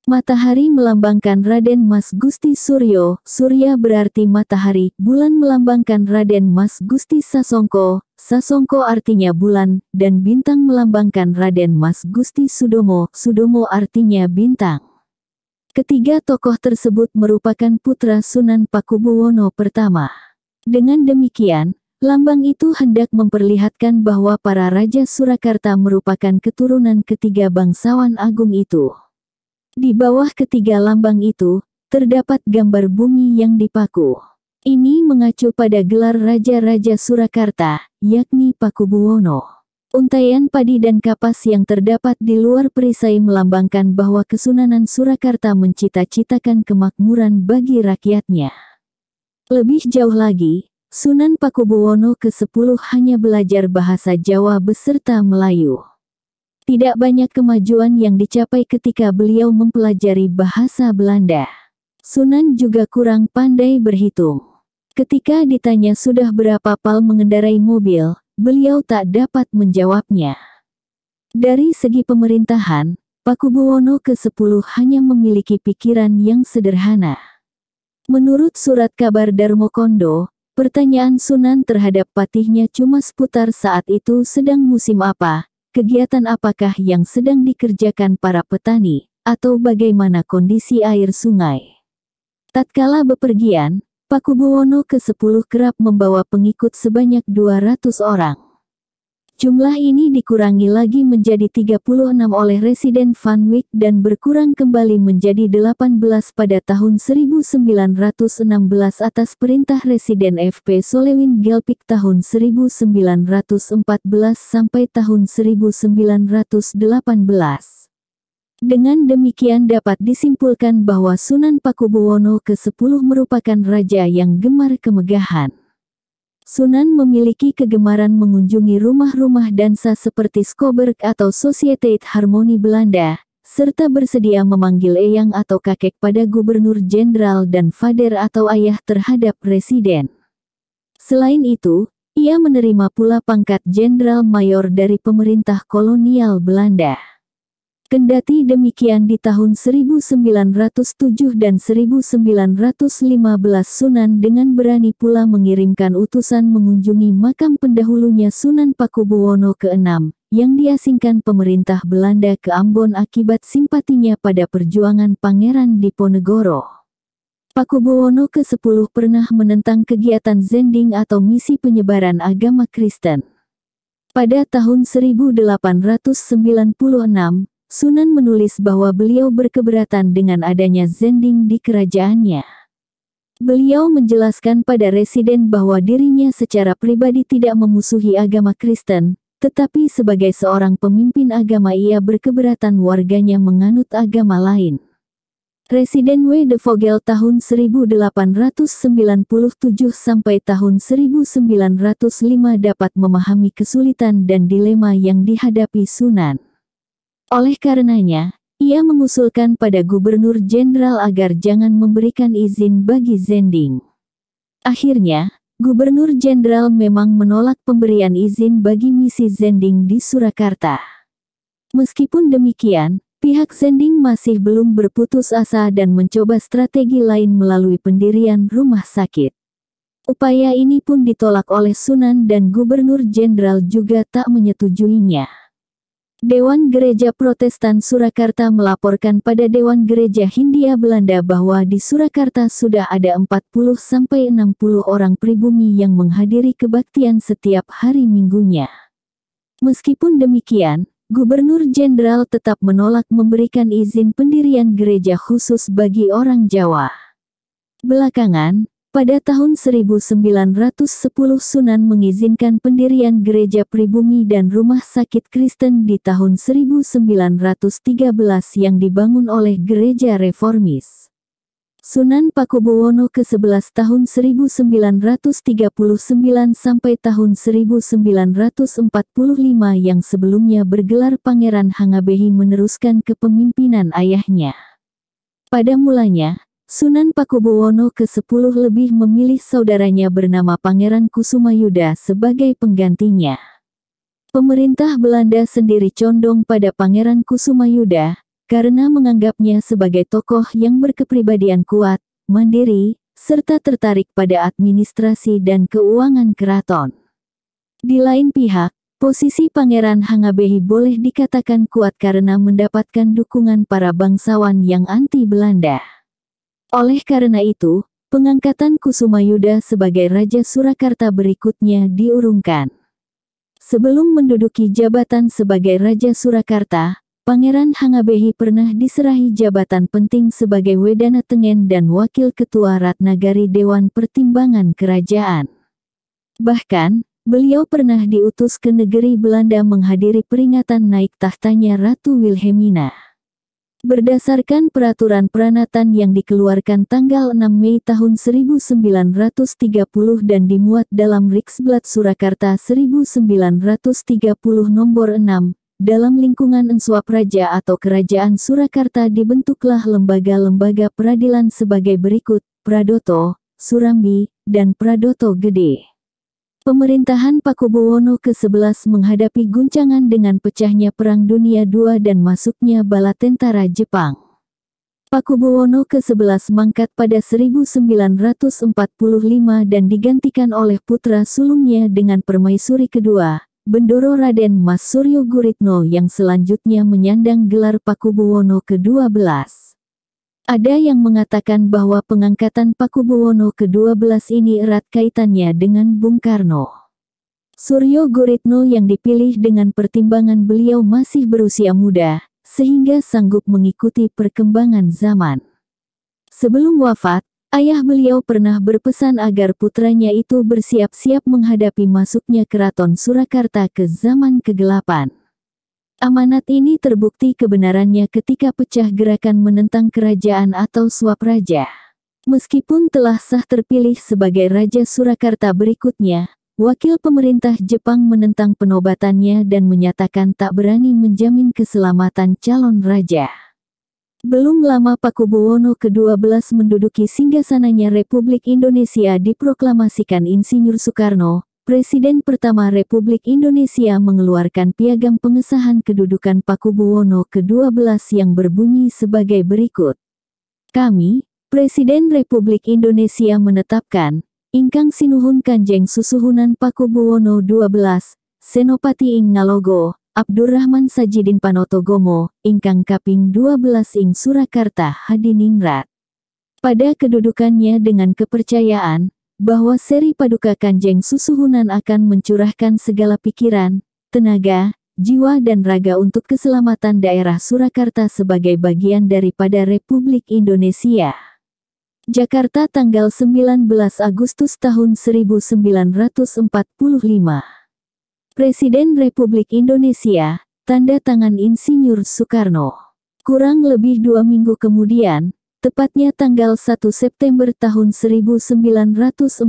Matahari melambangkan Raden Mas Gusti Suryo, Surya berarti matahari, bulan melambangkan Raden Mas Gusti Sasongko, Sasongko artinya bulan, dan bintang melambangkan Raden Mas Gusti Sudomo, Sudomo artinya bintang. Ketiga tokoh tersebut merupakan putra Sunan Pakubuwono pertama. Dengan demikian, lambang itu hendak memperlihatkan bahwa para Raja Surakarta merupakan keturunan ketiga bangsawan agung itu. Di bawah ketiga lambang itu, terdapat gambar bumi yang dipaku. Ini mengacu pada gelar Raja-Raja Surakarta, yakni Pakubuwono. Untaian padi dan kapas yang terdapat di luar perisai melambangkan bahwa Kesunanan Surakarta mencita-citakan kemakmuran bagi rakyatnya. Lebih jauh lagi, Sunan Pakubuwono ke-10 hanya belajar bahasa Jawa beserta Melayu. Tidak banyak kemajuan yang dicapai ketika beliau mempelajari bahasa Belanda. Sunan juga kurang pandai berhitung. Ketika ditanya sudah berapa pal mengendarai mobil, beliau tak dapat menjawabnya. Dari segi pemerintahan, Pakubuwono ke-10 hanya memiliki pikiran yang sederhana. Menurut surat kabar Darmokondo, pertanyaan Sunan terhadap patihnya cuma seputar saat itu sedang musim apa, kegiatan apakah yang sedang dikerjakan para petani, atau bagaimana kondisi air sungai. Tatkala bepergian, Pakubuwono ke-10 kerap membawa pengikut sebanyak 200 orang. Jumlah ini dikurangi lagi menjadi 36 oleh Residen Van Wyk dan berkurang kembali menjadi 18 pada tahun 1916 atas perintah Residen FP Solewin Gelpik tahun 1914 sampai tahun 1918. Dengan demikian dapat disimpulkan bahwa Sunan Pakubuwono ke-10 merupakan raja yang gemar kemegahan. Sunan memiliki kegemaran mengunjungi rumah-rumah dansa seperti Skoberg atau Sociëteit Harmonie Belanda, serta bersedia memanggil eyang atau kakek pada gubernur jenderal dan vader atau ayah terhadap residen. Selain itu, ia menerima pula pangkat jenderal mayor dari pemerintah kolonial Belanda. Kendati demikian di tahun 1907 dan 1915 Sunan dengan berani pula mengirimkan utusan mengunjungi makam pendahulunya Sunan Pakubuwono ke-6, yang diasingkan pemerintah Belanda ke Ambon akibat simpatinya pada perjuangan Pangeran Diponegoro. Pakubuwono ke-10 pernah menentang kegiatan Zending atau misi penyebaran agama Kristen. Pada tahun 1896, Sunan menulis bahwa beliau berkeberatan dengan adanya Zending di kerajaannya. Beliau menjelaskan pada residen bahwa dirinya secara pribadi tidak memusuhi agama Kristen, tetapi sebagai seorang pemimpin agama ia berkeberatan warganya menganut agama lain. Residen W. de Vogel tahun 1897 sampai tahun 1905 dapat memahami kesulitan dan dilema yang dihadapi Sunan. Oleh karenanya, ia mengusulkan pada gubernur jenderal agar jangan memberikan izin bagi Zending. Akhirnya, gubernur jenderal memang menolak pemberian izin bagi misi Zending di Surakarta. Meskipun demikian, pihak Zending masih belum berputus asa dan mencoba strategi lain melalui pendirian rumah sakit. Upaya ini pun ditolak oleh Sunan dan gubernur jenderal juga tak menyetujuinya. Dewan Gereja Protestan Surakarta melaporkan pada Dewan Gereja Hindia Belanda bahwa di Surakarta sudah ada 40-60 orang pribumi yang menghadiri kebaktian setiap hari minggunya. Meskipun demikian, Gubernur Jenderal tetap menolak memberikan izin pendirian gereja khusus bagi orang Jawa. Belakangan, pada tahun 1910 Sunan mengizinkan pendirian gereja pribumi dan rumah sakit Kristen di tahun 1913 yang dibangun oleh gereja reformis. Sunan Pakubuwono ke-11 tahun 1939 sampai tahun 1945 yang sebelumnya bergelar Pangeran Hangabehi meneruskan kepemimpinan ayahnya. Pada mulanya, Sunan Pakubuwono ke-10 lebih memilih saudaranya bernama Pangeran Kusumayuda sebagai penggantinya. Pemerintah Belanda sendiri condong pada Pangeran Kusumayuda, karena menganggapnya sebagai tokoh yang berkepribadian kuat, mandiri, serta tertarik pada administrasi dan keuangan keraton. Di lain pihak, posisi Pangeran Hangabehi boleh dikatakan kuat karena mendapatkan dukungan para bangsawan yang anti-Belanda. Oleh karena itu, pengangkatan Kusumayuda sebagai Raja Surakarta berikutnya diurungkan. Sebelum menduduki jabatan sebagai Raja Surakarta, Pangeran Hangabehi pernah diserahi jabatan penting sebagai Wedana Tengen dan Wakil Ketua Ratnagari Dewan Pertimbangan Kerajaan. Bahkan, beliau pernah diutus ke negeri Belanda menghadiri peringatan naik tahtanya Ratu Wilhelmina. Berdasarkan peraturan peranatan yang dikeluarkan tanggal 6 Mei tahun 1930 dan dimuat dalam Riksblad Surakarta 1930 nomor 6, dalam lingkungan Ensuap Raja atau Kerajaan Surakarta dibentuklah lembaga-lembaga peradilan sebagai berikut: Pradoto, Surambi, dan Pradoto Gede. Pemerintahan Pakubuwono ke-11 menghadapi guncangan dengan pecahnya Perang Dunia II dan masuknya bala tentara Jepang. Pakubuwono ke-11 mangkat pada 1945 dan digantikan oleh putra sulungnya dengan permaisuri kedua, Bendoro Raden Mas Suryo Guritno yang selanjutnya menyandang gelar Pakubuwono ke-12. Ada yang mengatakan bahwa pengangkatan Pakubuwono ke-12 ini erat kaitannya dengan Bung Karno. Suryo Guritno yang dipilih dengan pertimbangan beliau masih berusia muda, sehingga sanggup mengikuti perkembangan zaman. Sebelum wafat, ayah beliau pernah berpesan agar putranya itu bersiap-siap menghadapi masuknya Keraton Surakarta ke zaman kegelapan. Amanat ini terbukti kebenarannya ketika pecah gerakan menentang kerajaan atau suap raja. Meskipun telah sah terpilih sebagai Raja Surakarta berikutnya, wakil pemerintah Jepang menentang penobatannya dan menyatakan tak berani menjamin keselamatan calon raja. Belum lama Pakubuwono ke-12 menduduki singgasananya Republik Indonesia diproklamasikan Insinyur Soekarno, Presiden pertama Republik Indonesia, mengeluarkan piagam pengesahan kedudukan Pakubuwono ke-12 yang berbunyi sebagai berikut. Kami, Presiden Republik Indonesia menetapkan, ingkang sinuhun Kanjeng Susuhunan Pakubuwono 12, Senopati ing Ngalogo, Abdurrahman Sajidin Panotogomo, ingkang kaping 12 ing Surakarta Hadiningrat. Pada kedudukannya dengan kepercayaan, bahwa seri Paduka Kanjeng Susuhunan akan mencurahkan segala pikiran, tenaga, jiwa dan raga untuk keselamatan daerah Surakarta sebagai bagian daripada Republik Indonesia. Jakarta tanggal 19 Agustus tahun 1945. Presiden Republik Indonesia, tanda tangan Insinyur Soekarno. Kurang lebih 2 minggu kemudian, tepatnya tanggal 1 September tahun 1945,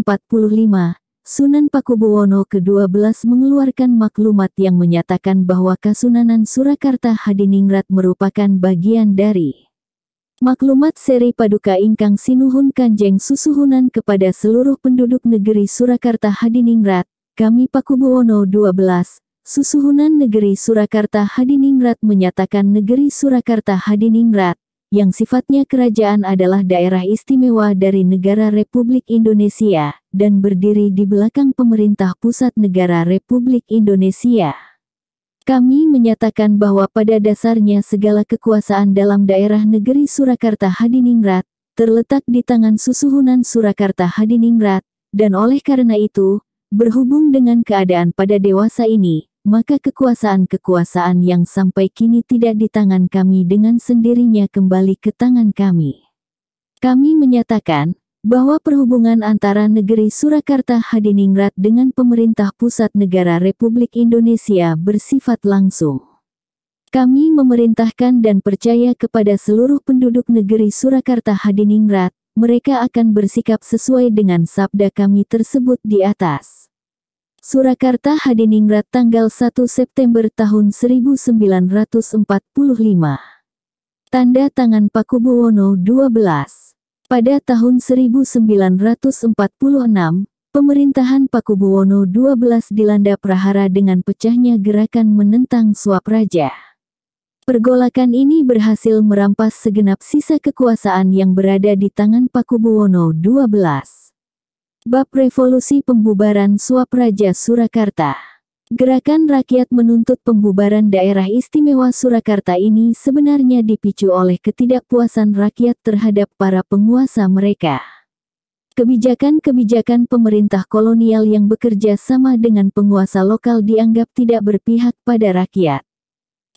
Sunan Pakubuwono ke-12 mengeluarkan maklumat yang menyatakan bahwa Kasunanan Surakarta Hadiningrat merupakan bagian dari maklumat seri Paduka ingkang sinuhun Kanjeng Susuhunan kepada seluruh penduduk negeri Surakarta Hadiningrat. Kami Pakubuwono 12, Susuhunan Negeri Surakarta Hadiningrat menyatakan negeri Surakarta Hadiningrat, yang sifatnya kerajaan adalah daerah istimewa dari negara Republik Indonesia, dan berdiri di belakang pemerintah pusat negara Republik Indonesia. Kami menyatakan bahwa pada dasarnya segala kekuasaan dalam daerah negeri Surakarta Hadiningrat, terletak di tangan Susuhunan Surakarta Hadiningrat, dan oleh karena itu, berhubung dengan keadaan pada dewasa ini, maka kekuasaan-kekuasaan yang sampai kini tidak di tangan kami dengan sendirinya kembali ke tangan kami. Kami menyatakan bahwa perhubungan antara negeri Surakarta Hadiningrat dengan pemerintah pusat negara Republik Indonesia bersifat langsung. Kami memerintahkan dan percaya kepada seluruh penduduk negeri Surakarta Hadiningrat, mereka akan bersikap sesuai dengan sabda kami tersebut di atas. Surakarta Hadiningrat tanggal 1 September tahun 1945. Tanda tangan Pakubuwono 12. Pada tahun 1946, pemerintahan Pakubuwono 12 dilanda prahara dengan pecahnya gerakan menentang suap raja. Pergolakan ini berhasil merampas segenap sisa kekuasaan yang berada di tangan Pakubuwono 12. Bab Revolusi Pembubaran Suap Raja Surakarta. Gerakan rakyat menuntut pembubaran daerah istimewa Surakarta ini sebenarnya dipicu oleh ketidakpuasan rakyat terhadap para penguasa mereka. Kebijakan-kebijakan pemerintah kolonial yang bekerja sama dengan penguasa lokal dianggap tidak berpihak pada rakyat.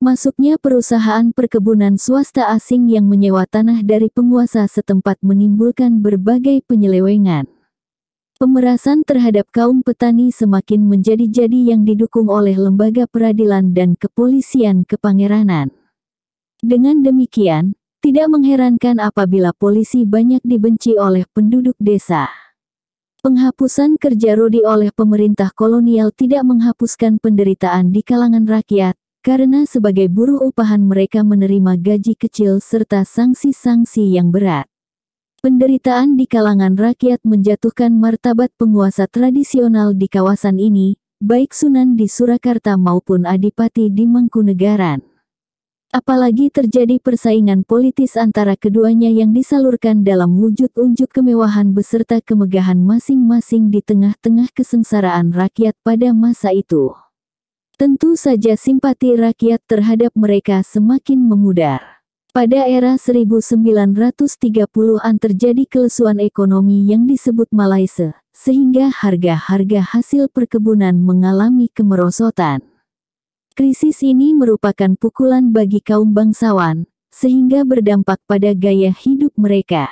Masuknya perusahaan perkebunan swasta asing yang menyewa tanah dari penguasa setempat menimbulkan berbagai penyelewengan. Pemerasan terhadap kaum petani semakin menjadi-jadi yang didukung oleh lembaga peradilan dan kepolisian kepangeranan. Dengan demikian, tidak mengherankan apabila polisi banyak dibenci oleh penduduk desa. Penghapusan kerja rodi oleh pemerintah kolonial tidak menghapuskan penderitaan di kalangan rakyat, karena sebagai buruh upahan mereka menerima gaji kecil serta sanksi-sanksi yang berat. Penderitaan di kalangan rakyat menjatuhkan martabat penguasa tradisional di kawasan ini, baik Sunan di Surakarta maupun Adipati di Mangkunegaran. Apalagi terjadi persaingan politis antara keduanya yang disalurkan dalam wujud unjuk kemewahan beserta kemegahan masing-masing di tengah-tengah kesengsaraan rakyat pada masa itu. Tentu saja simpati rakyat terhadap mereka semakin memudar. Pada era 1930-an terjadi kelesuan ekonomi yang disebut Malaise, sehingga harga-harga hasil perkebunan mengalami kemerosotan. Krisis ini merupakan pukulan bagi kaum bangsawan, sehingga berdampak pada gaya hidup mereka.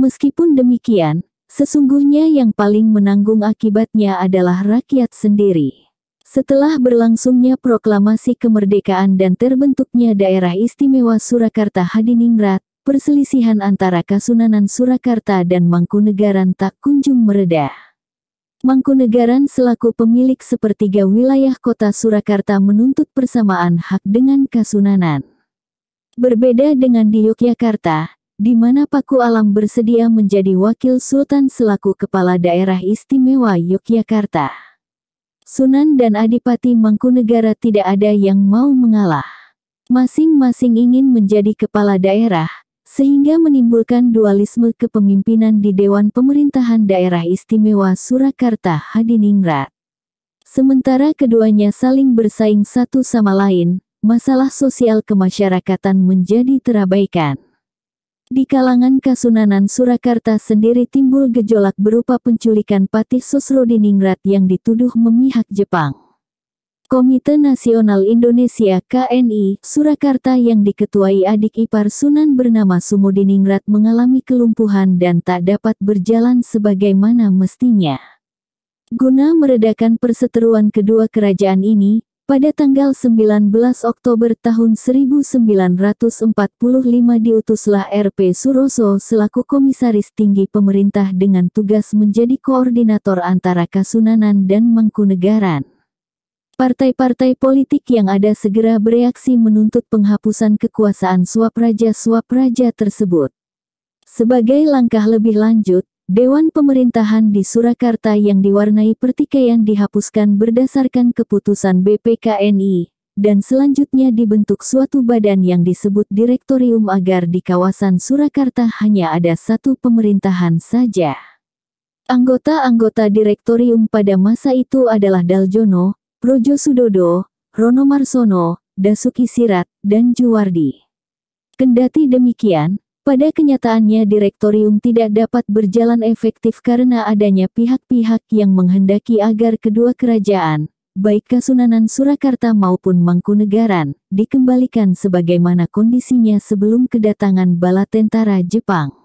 Meskipun demikian, sesungguhnya yang paling menanggung akibatnya adalah rakyat sendiri. Setelah berlangsungnya proklamasi kemerdekaan dan terbentuknya Daerah Istimewa Surakarta-Hadiningrat, perselisihan antara Kasunanan Surakarta dan Mangkunegaran tak kunjung mereda. Mangkunegaran selaku pemilik sepertiga wilayah kota Surakarta menuntut persamaan hak dengan Kasunanan. Berbeda dengan di Yogyakarta, di mana Paku Alam bersedia menjadi wakil Sultan selaku Kepala Daerah Istimewa Yogyakarta. Sunan dan Adipati Mangkunegara tidak ada yang mau mengalah. Masing-masing ingin menjadi kepala daerah, sehingga menimbulkan dualisme kepemimpinan di Dewan Pemerintahan Daerah Istimewa Surakarta-Hadiningrat. Sementara keduanya saling bersaing satu sama lain, masalah sosial kemasyarakatan menjadi terabaikan. Di kalangan Kasunanan Surakarta sendiri timbul gejolak berupa penculikan Patih Sosrodiningrat yang dituduh memihak Jepang. Komite Nasional Indonesia KNI Surakarta yang diketuai adik ipar Sunan bernama Sumodiningrat mengalami kelumpuhan dan tak dapat berjalan sebagaimana mestinya. Guna meredakan perseteruan kedua kerajaan ini, pada tanggal 19 Oktober tahun 1945 diutuslah R.P. Suroso selaku Komisaris Tinggi Pemerintah dengan tugas menjadi koordinator antara Kasunanan dan Mangkunegaran. Partai-partai politik yang ada segera bereaksi menuntut penghapusan kekuasaan Swapraja tersebut. Sebagai langkah lebih lanjut, Dewan Pemerintahan di Surakarta yang diwarnai pertikaian dihapuskan berdasarkan keputusan BPKNI, dan selanjutnya dibentuk suatu badan yang disebut Direktorium agar di kawasan Surakarta hanya ada satu pemerintahan saja. Anggota-anggota Direktorium pada masa itu adalah Daljono, Projo Sudodo, Rono Marsono, Dasuki Sirat, dan Juwardi. Kendati demikian, pada kenyataannya Direktorium tidak dapat berjalan efektif karena adanya pihak-pihak yang menghendaki agar kedua kerajaan, baik Kasunanan Surakarta maupun Mangkunegaran, dikembalikan sebagaimana kondisinya sebelum kedatangan bala tentara Jepang.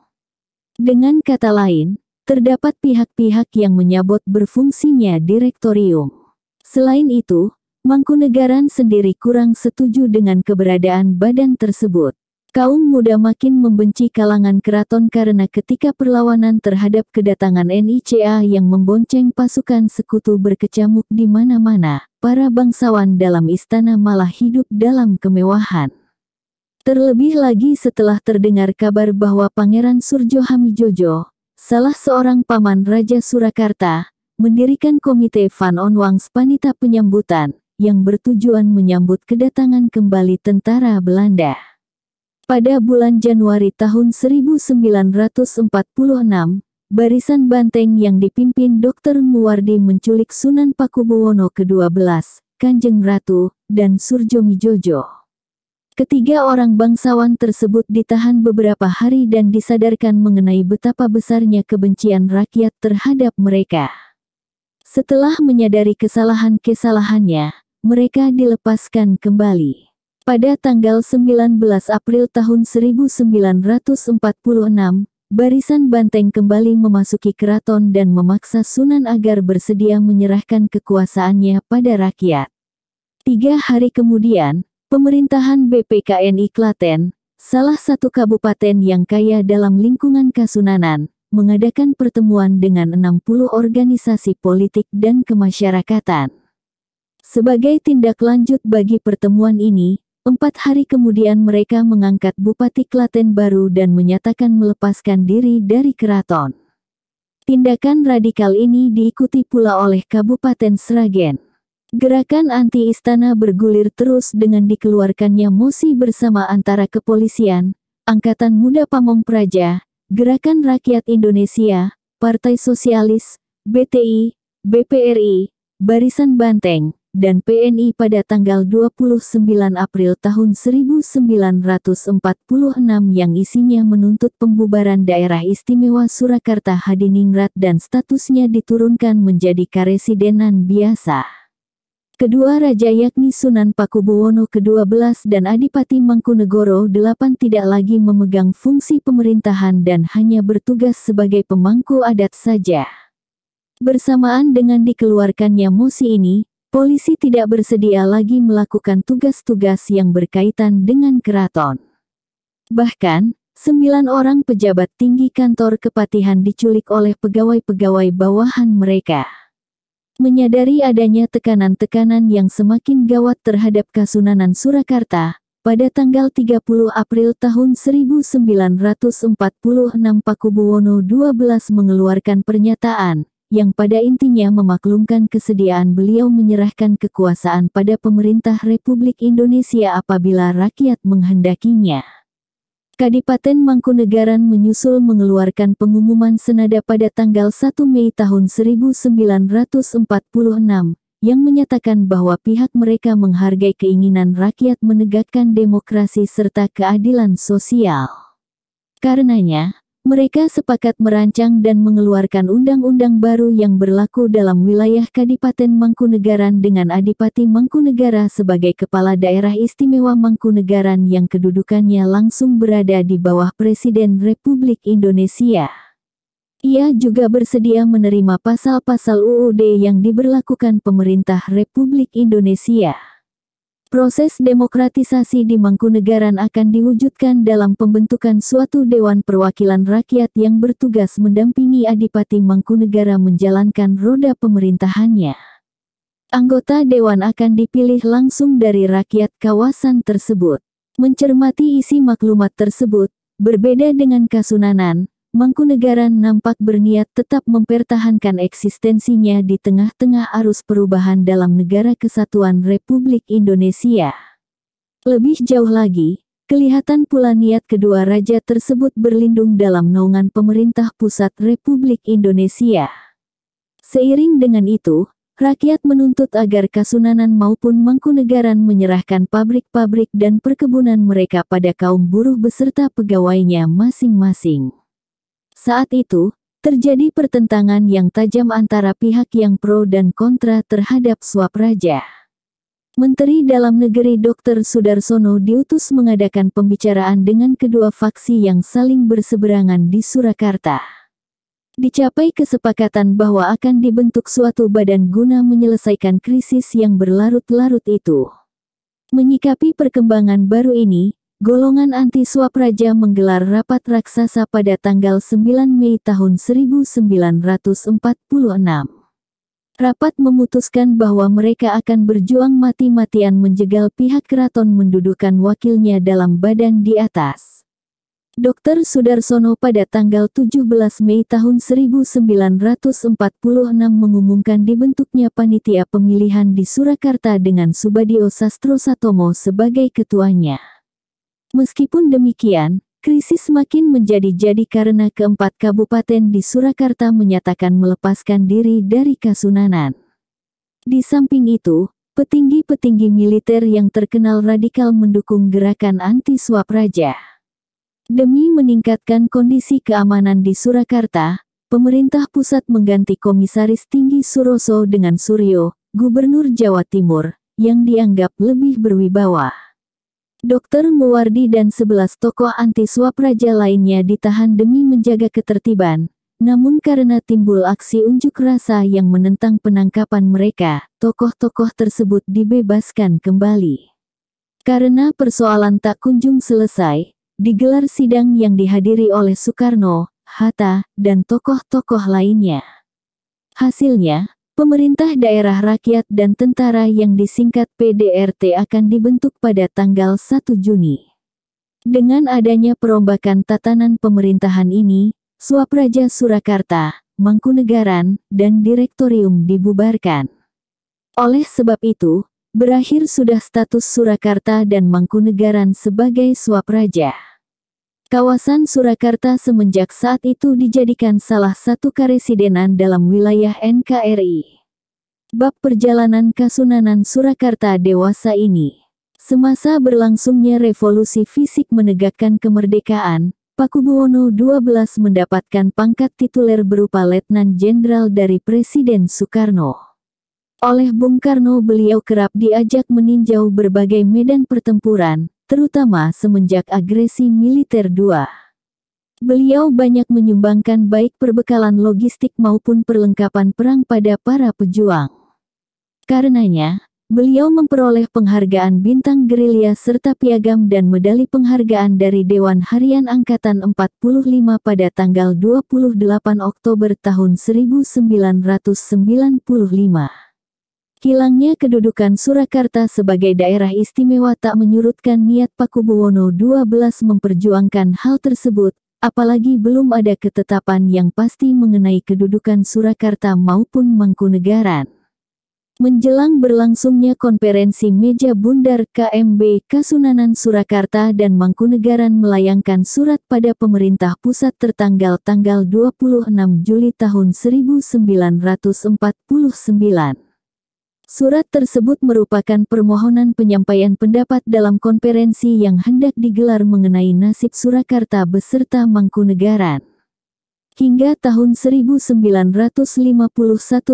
Dengan kata lain, terdapat pihak-pihak yang menyabot berfungsinya Direktorium. Selain itu, Mangkunegaran sendiri kurang setuju dengan keberadaan badan tersebut. Kaum muda makin membenci kalangan keraton karena ketika perlawanan terhadap kedatangan NICA yang membonceng pasukan sekutu berkecamuk di mana-mana, para bangsawan dalam istana malah hidup dalam kemewahan. Terlebih lagi setelah terdengar kabar bahwa Pangeran Surjo Hamijojo, salah seorang paman Raja Surakarta, mendirikan Komite Van Onwangs Panita Penyambutan, yang bertujuan menyambut kedatangan kembali tentara Belanda. Pada bulan Januari tahun 1946, barisan banteng yang dipimpin Dr. Muwardi menculik Sunan Pakubuwono ke-12, Kanjeng Ratu, dan Surjo Mijojo. Ketiga orang bangsawan tersebut ditahan beberapa hari dan disadarkan mengenai betapa besarnya kebencian rakyat terhadap mereka. Setelah menyadari kesalahan-kesalahannya, mereka dilepaskan kembali. Pada tanggal 19 April tahun 1946, barisan banteng kembali memasuki keraton dan memaksa Sunan agar bersedia menyerahkan kekuasaannya pada rakyat. 3 hari kemudian, pemerintahan BPKNI Klaten, salah satu kabupaten yang kaya dalam lingkungan Kasunanan, mengadakan pertemuan dengan 60 organisasi politik dan kemasyarakatan. Sebagai tindak lanjut bagi pertemuan ini, 4 hari kemudian mereka mengangkat Bupati Klaten baru dan menyatakan melepaskan diri dari keraton. Tindakan radikal ini diikuti pula oleh Kabupaten Sragen. Gerakan anti-istana bergulir terus dengan dikeluarkannya mosi bersama antara kepolisian, Angkatan Muda Pamong Praja, Gerakan Rakyat Indonesia, Partai Sosialis, BTI, BPRI, Barisan Banteng, dan PNI pada tanggal 29 April tahun 1946 yang isinya menuntut pembubaran Daerah Istimewa Surakarta Hadiningrat dan statusnya diturunkan menjadi karesidenan biasa. Kedua raja yakni Sunan Pakubuwono ke-12 dan Adipati Mangkunegoro VIII tidak lagi memegang fungsi pemerintahan dan hanya bertugas sebagai pemangku adat saja. Bersamaan dengan dikeluarkannya mosi ini, polisi tidak bersedia lagi melakukan tugas-tugas yang berkaitan dengan keraton. Bahkan, 9 orang pejabat tinggi kantor kepatihan diculik oleh pegawai-pegawai bawahan mereka. Menyadari adanya tekanan-tekanan yang semakin gawat terhadap Kasunanan Surakarta, pada tanggal 30 April tahun 1946 Pakubuwono XII mengeluarkan pernyataan, yang pada intinya memaklumkan kesediaan beliau menyerahkan kekuasaan pada pemerintah Republik Indonesia apabila rakyat menghendakinya. Kadipaten Mangkunegaran menyusul mengeluarkan pengumuman senada pada tanggal 1 Mei tahun 1946, yang menyatakan bahwa pihak mereka menghargai keinginan rakyat menegakkan demokrasi serta keadilan sosial. Karenanya, mereka sepakat merancang dan mengeluarkan undang-undang baru yang berlaku dalam wilayah Kadipaten Mangkunegaran dengan Adipati Mangkunegara sebagai Kepala Daerah Istimewa Mangkunegaran yang kedudukannya langsung berada di bawah Presiden Republik Indonesia. Ia juga bersedia menerima pasal-pasal UUD yang diberlakukan pemerintah Republik Indonesia. Proses demokratisasi di Mangkunegaran akan diwujudkan dalam pembentukan suatu Dewan Perwakilan Rakyat yang bertugas mendampingi Adipati Mangkunegara menjalankan roda pemerintahannya. Anggota Dewan akan dipilih langsung dari rakyat kawasan tersebut. Mencermati isi maklumat tersebut, berbeda dengan Kasunanan, Mangkunegaran nampak berniat tetap mempertahankan eksistensinya di tengah-tengah arus perubahan dalam Negara Kesatuan Republik Indonesia. Lebih jauh lagi, kelihatan pula niat kedua raja tersebut berlindung dalam naungan pemerintah pusat Republik Indonesia. Seiring dengan itu, rakyat menuntut agar Kasunanan maupun Mangkunegaran menyerahkan pabrik-pabrik dan perkebunan mereka pada kaum buruh beserta pegawainya masing-masing. Saat itu, terjadi pertentangan yang tajam antara pihak yang pro dan kontra terhadap suap raja. Menteri Dalam Negeri Dr. Sudarsono diutus mengadakan pembicaraan dengan kedua faksi yang saling berseberangan di Surakarta. Dicapai kesepakatan bahwa akan dibentuk suatu badan guna menyelesaikan krisis yang berlarut-larut itu. Menyikapi perkembangan baru ini, golongan anti-suap raja menggelar rapat raksasa pada tanggal 9 Mei tahun 1946. Rapat memutuskan bahwa mereka akan berjuang mati-matian menjegal pihak keraton mendudukan wakilnya dalam badan di atas. Dr. Sudarsono pada tanggal 17 Mei tahun 1946 mengumumkan dibentuknya panitia pemilihan di Surakarta dengan Subadio Sastrosatomo sebagai ketuanya. Meskipun demikian, krisis makin menjadi-jadi karena keempat kabupaten di Surakarta menyatakan melepaskan diri dari Kasunanan. Di samping itu, petinggi-petinggi militer yang terkenal radikal mendukung gerakan anti-suap raja. Demi meningkatkan kondisi keamanan di Surakarta, pemerintah pusat mengganti Komisaris Tinggi Suroso dengan Suryo, Gubernur Jawa Timur, yang dianggap lebih berwibawa. Dr. Muwardi dan 11 tokoh anti-suap raja lainnya ditahan demi menjaga ketertiban, namun karena timbul aksi unjuk rasa yang menentang penangkapan mereka, tokoh-tokoh tersebut dibebaskan kembali. Karena persoalan tak kunjung selesai, digelar sidang yang dihadiri oleh Soekarno, Hatta, dan tokoh-tokoh lainnya. Hasilnya, pemerintah daerah rakyat dan tentara yang disingkat PDRT akan dibentuk pada tanggal 1 Juni. Dengan adanya perombakan tatanan pemerintahan ini, suap Raja Surakarta, Mangkunegaran, dan Direktorium dibubarkan. Oleh sebab itu, berakhir sudah status Surakarta dan Mangkunegaran sebagai suap raja. Kawasan Surakarta semenjak saat itu dijadikan salah satu karesidenan dalam wilayah NKRI. Bab perjalanan Kasunanan Surakarta dewasa ini. Semasa berlangsungnya revolusi fisik menegakkan kemerdekaan, Pakubuwono XII mendapatkan pangkat tituler berupa Letnan Jenderal dari Presiden Soekarno. Oleh Bung Karno beliau kerap diajak meninjau berbagai medan pertempuran, terutama semenjak agresi militer II. Beliau banyak menyumbangkan baik perbekalan logistik maupun perlengkapan perang pada para pejuang. Karenanya, beliau memperoleh penghargaan Bintang Gerilya serta piagam dan medali penghargaan dari Dewan Harian Angkatan 45 pada tanggal 28 Oktober tahun 1995. Hilangnya kedudukan Surakarta sebagai daerah istimewa tak menyurutkan niat Pakubuwono XII memperjuangkan hal tersebut, apalagi belum ada ketetapan yang pasti mengenai kedudukan Surakarta maupun Mangkunegaran. Menjelang berlangsungnya konferensi meja bundar KMB, Kasunanan Surakarta dan Mangkunegaran melayangkan surat pada pemerintah pusat tertanggal tanggal 26 Juli tahun 1949. Surat tersebut merupakan permohonan penyampaian pendapat dalam konferensi yang hendak digelar mengenai nasib Surakarta beserta Mangkunegaran. Hingga tahun 1951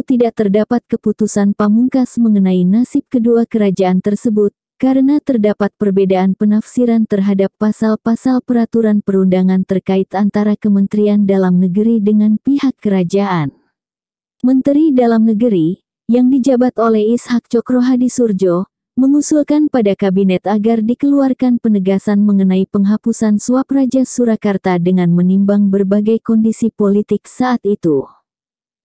tidak terdapat keputusan pamungkas mengenai nasib kedua kerajaan tersebut, karena terdapat perbedaan penafsiran terhadap pasal-pasal peraturan perundangan terkait antara Kementerian Dalam Negeri dengan pihak kerajaan. Menteri Dalam Negeri, yang dijabat oleh Ishak Cokrohadisurdjo, mengusulkan pada kabinet agar dikeluarkan penegasan mengenai penghapusan suap Raja Surakarta dengan menimbang berbagai kondisi politik saat itu.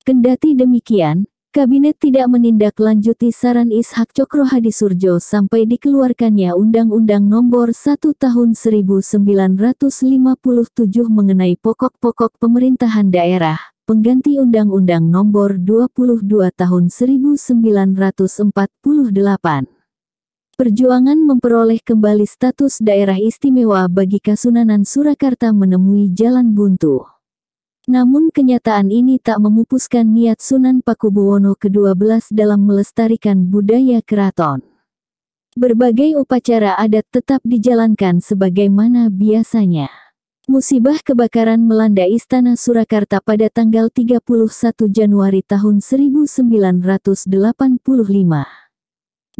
Kendati demikian, kabinet tidak menindaklanjuti saran Ishak Cokrohadisurdjo sampai dikeluarkannya Undang-Undang Nomor 1 Tahun 1957 mengenai pokok-pokok pemerintahan daerah, pengganti Undang-Undang Nomor 22 Tahun 1948. Perjuangan memperoleh kembali status daerah istimewa bagi Kasunanan Surakarta menemui jalan buntu. Namun kenyataan ini tak memupuskan niat Sunan Pakubuwono ke-12 dalam melestarikan budaya keraton. Berbagai upacara adat tetap dijalankan sebagaimana biasanya. Musibah kebakaran melanda Istana Surakarta pada tanggal 31 Januari tahun 1985.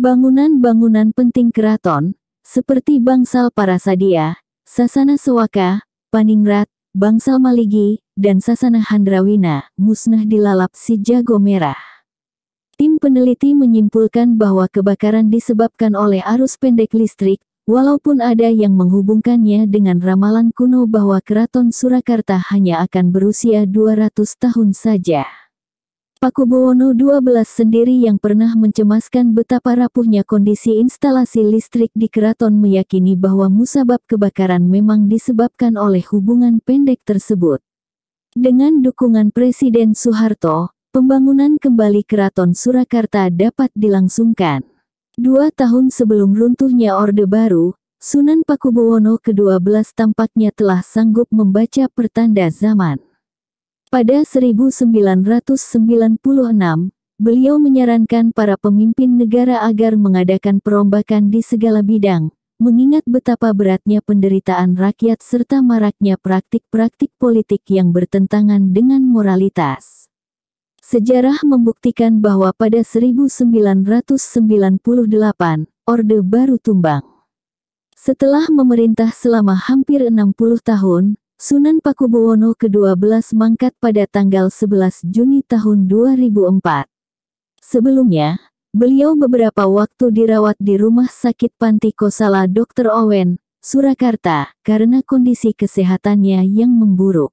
Bangunan-bangunan penting keraton, seperti Bangsal Parasadia, Sasana Sewaka, Paningrat, Bangsal Maligi, dan Sasana Handrawina, musnah dilalap si jago merah. Tim peneliti menyimpulkan bahwa kebakaran disebabkan oleh arus pendek listrik, walaupun ada yang menghubungkannya dengan ramalan kuno bahwa Keraton Surakarta hanya akan berusia 200 tahun saja. Pakubuwono XII sendiri yang pernah mencemaskan betapa rapuhnya kondisi instalasi listrik di keraton meyakini bahwa musabab kebakaran memang disebabkan oleh hubungan pendek tersebut. Dengan dukungan Presiden Soeharto, pembangunan kembali Keraton Surakarta dapat dilangsungkan. 2 tahun sebelum runtuhnya Orde Baru, Sunan Pakubuwono ke-12 tampaknya telah sanggup membaca pertanda zaman. Pada 1996, beliau menyarankan para pemimpin negara agar mengadakan perombakan di segala bidang, mengingat betapa beratnya penderitaan rakyat serta maraknya praktik-praktik politik yang bertentangan dengan moralitas. Sejarah membuktikan bahwa pada 1998, Orde Baru tumbang. Setelah memerintah selama hampir 60 tahun, Sunan Pakubuwono ke-12 mangkat pada tanggal 11 Juni tahun 2004. Sebelumnya, beliau beberapa waktu dirawat di Rumah Sakit Panti Kosala Dr. Owen, Surakarta, karena kondisi kesehatannya yang memburuk.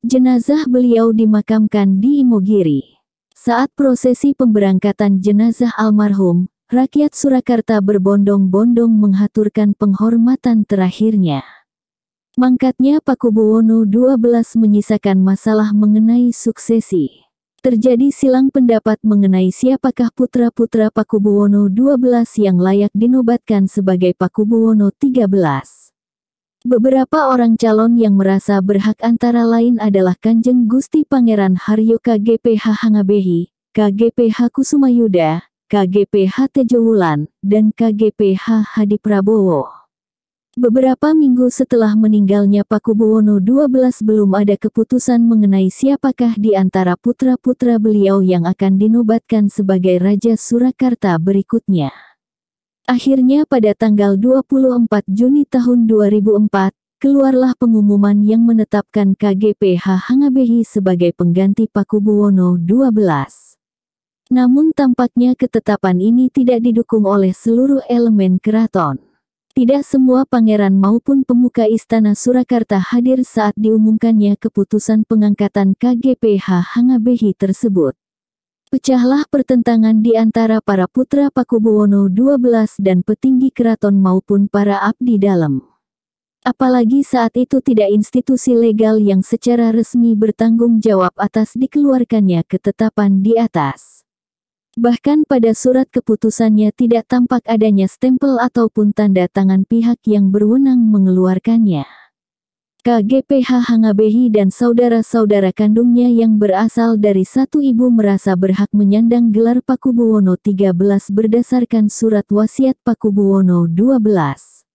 Jenazah beliau dimakamkan di Imogiri. Saat prosesi pemberangkatan jenazah almarhum, rakyat Surakarta berbondong-bondong menghaturkan penghormatan terakhirnya. Mangkatnya Pakubuwono XII menyisakan masalah mengenai suksesi. Terjadi silang pendapat mengenai siapakah putra-putra Pakubuwono XII yang layak dinobatkan sebagai Pakubuwono XIII. Beberapa orang calon yang merasa berhak antara lain adalah Kanjeng Gusti Pangeran Haryo KGP Hangabehi, KGPH Kusumayuda, KGPH Tejo Wulan, dan KGPH Hadi Prabowo. Beberapa minggu setelah meninggalnya Pakubuwono XII belum ada keputusan mengenai siapakah di antara putra-putra beliau yang akan dinobatkan sebagai Raja Surakarta berikutnya. Akhirnya pada tanggal 24 Juni tahun 2004, keluarlah pengumuman yang menetapkan KGPH Hangabehi sebagai pengganti Pakubuwono XII. Namun tampaknya ketetapan ini tidak didukung oleh seluruh elemen keraton. Tidak semua pangeran maupun pemuka istana Surakarta hadir saat diumumkannya keputusan pengangkatan KGPH Hangabehi tersebut. Pecahlah pertentangan di antara para putra Pakubuwono XII dan petinggi keraton maupun para abdi dalam. Apalagi saat itu tidak institusi legal yang secara resmi bertanggung jawab atas dikeluarkannya ketetapan di atas. Bahkan pada surat keputusannya tidak tampak adanya stempel ataupun tanda tangan pihak yang berwenang mengeluarkannya. KGPH Hangabehi dan saudara-saudara kandungnya yang berasal dari satu ibu merasa berhak menyandang gelar Pakubuwono XIII berdasarkan surat wasiat Pakubuwono XII.